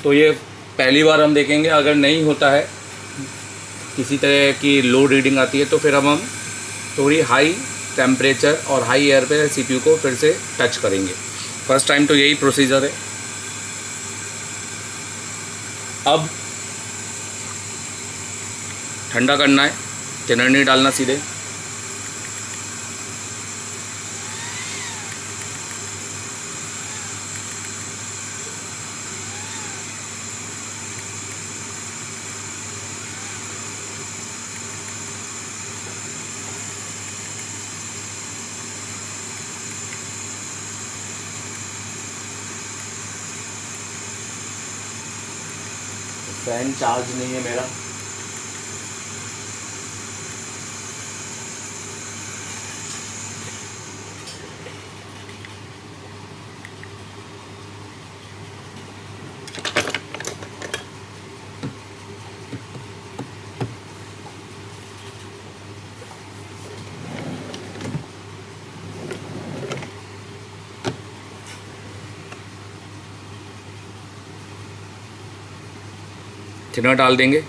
तो ये पहली बार हम देखेंगे, अगर नहीं होता है किसी तरह की लो रीडिंग आती है तो फिर अब हम थोड़ी हाई टेम्परेचर और हाई एयर पे CPU को फिर से टच करेंगे। फर्स्ट टाइम तो यही प्रोसीजर है। अब ठंडा करना है, थिनर नहीं डालना सीधे। फैन चार्ज नहीं है मेरा, थिनर डाल देंगे।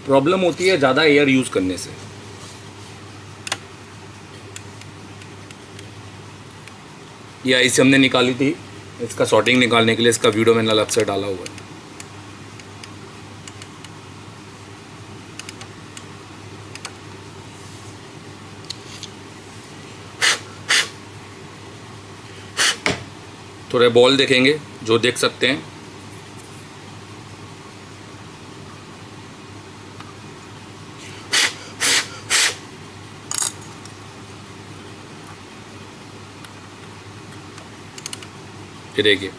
प्रॉब्लम होती है ज़्यादा एयर यूज़ करने से। ये आईसी हमने निकाली थी, इसका सॉर्टिंग निकालने के लिए इसका वीडियो मैंने अलग से डाला हुआ है। थोड़े बॉल देखेंगे जो देख सकते हैं। ये देखिए,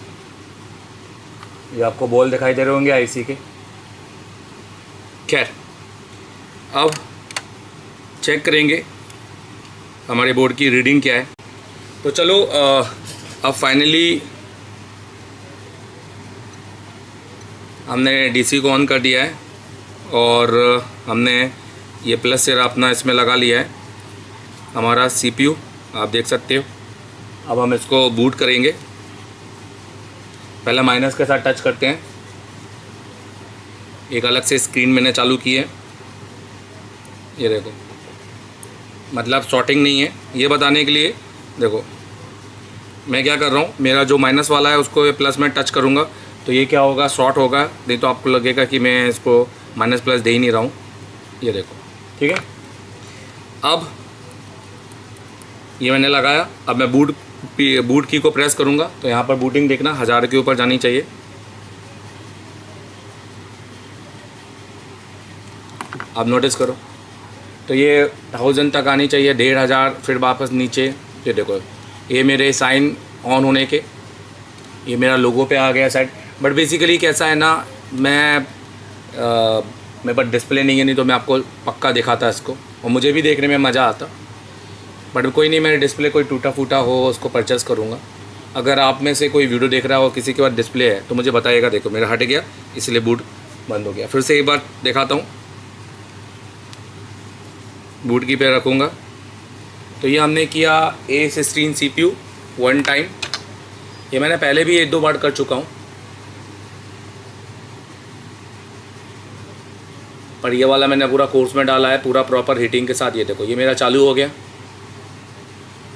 ये आपको बॉल दिखाई दे रहे होंगे आईसी के। खैर, अब चेक करेंगे हमारे बोर्ड की रीडिंग क्या है। तो चलो अब फाइनली हमने डीसी को ऑन कर दिया है और हमने ये प्लस सिरा अपना इसमें लगा लिया है। हमारा सीपीयू आप देख सकते हो। अब हम इसको बूट करेंगे। पहले माइनस के साथ टच करते हैं। एक अलग से स्क्रीन मैंने चालू की है, ये देखो, मतलब शॉर्टिंग नहीं है। ये बताने के लिए देखो मैं क्या कर रहा हूँ, मेरा जो माइनस वाला है उसको प्लस में टच करूँगा तो ये क्या होगा, शॉर्ट होगा। नहीं तो आपको लगेगा कि मैं इसको माइनस प्लस दे ही नहीं रहा हूँ। ये देखो, ठीक है। अब ये मैंने लगाया। अब मैं बूट की को प्रेस करूँगा तो यहाँ पर बूटिंग देखना 1000 के ऊपर जानी चाहिए। अब नोटिस करो तो ये 1000 तक आनी चाहिए, 1500, फिर वापस नीचे। ये देखो, ये मेरे साइन ऑन होने के, ये मेरा लोगो पे आ गया साइड। बट बेसिकली कैसा है ना, मेरे पास डिस्प्ले नहीं है, नहीं तो मैं आपको पक्का दिखाता इसको और मुझे भी देखने में मज़ा आता। बट कोई नहीं, मेरे डिस्प्ले कोई टूटा फूटा हो उसको परचेस करूँगा। अगर आप में से कोई वीडियो देख रहा हो किसी के पास डिस्प्ले है तो मुझे बताइएगा। देखो मेरा हट गया इसलिए बूट बंद हो गया। फिर से एक बार दिखाता हूँ, बूट की पे रखूँगा तो ये हमने किया A16 CPU 1 टाइम। ये मैंने पहले भी 1-2 बार कर चुका हूँ, पर ये वाला मैंने पूरा कोर्स में डाला है, पूरा प्रॉपर हीटिंग के साथ। ये देखो, ये मेरा चालू हो गया,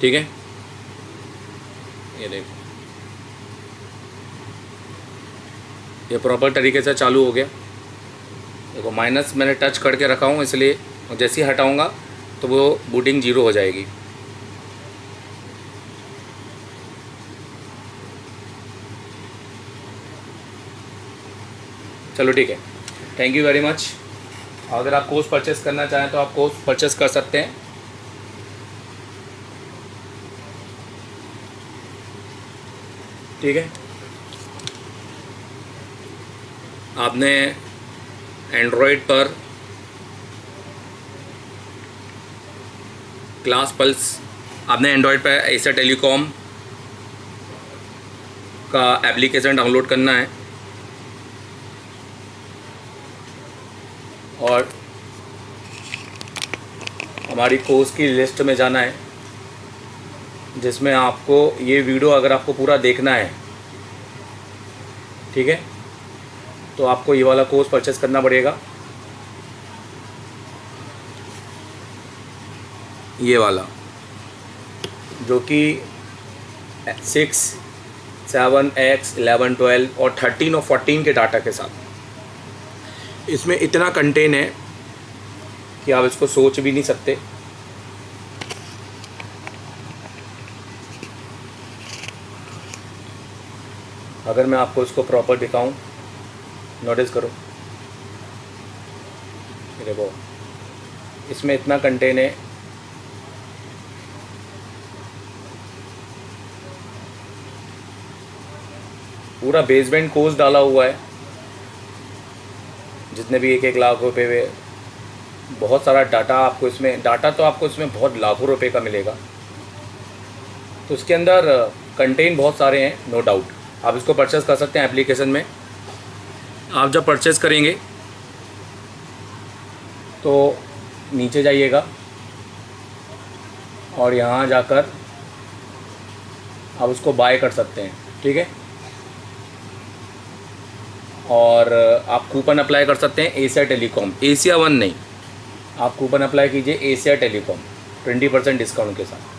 ठीक है। ये देखो, ये प्रॉपर तरीके से चालू हो गया। देखो माइनस मैंने टच करके रखा हूँ इसलिए, और जैसे ही हटाऊँगा तो वो बूटिंग 0 हो जाएगी। चलो ठीक है, थैंक यू वेरी मच। अगर आप कोर्स परचेस करना चाहें तो आप कोर्स परचेस कर सकते हैं। ठीक है, आपने एंड्रॉयड पर क्लास पल्स, आपने एंड्रॉयड पर एसर टेलीकॉम का एप्लीकेशन डाउनलोड करना है और हमारी कोर्स की लिस्ट में जाना है, जिसमें आपको ये वीडियो अगर आपको पूरा देखना है, ठीक है, तो आपको ये वाला कोर्स परचेस करना पड़ेगा। ये वाला जो कि 6, 7, X, 11, 12 और 13 और 14 के डाटा के साथ। इसमें इतना कंटेंट है कि आप इसको सोच भी नहीं सकते। अगर मैं आपको इसको प्रॉपर दिखाऊं, नोटिस करो, देखो इसमें इतना कंटेंट है। पूरा बेसमेंट कोर्स डाला हुआ है, जितने भी 1-1 लाख रुपए में बहुत सारा डाटा आपको इसमें, डाटा तो आपको इसमें बहुत लाखों रुपए का मिलेगा। तो इसके अंदर कंटेंट बहुत सारे हैं, नो डाउट। आप इसको परचेस कर सकते हैं एप्लीकेशन में। आप जब परचेस करेंगे तो नीचे जाइएगा और यहाँ जाकर आप उसको बाय कर सकते हैं, ठीक है। और आप कूपन अप्लाई कर सकते हैं एशिया टेलीकॉम, एशिया वन नहीं, आप कूपन अप्लाई कीजिए एशिया टेलीकॉम 20% डिस्काउंट के साथ।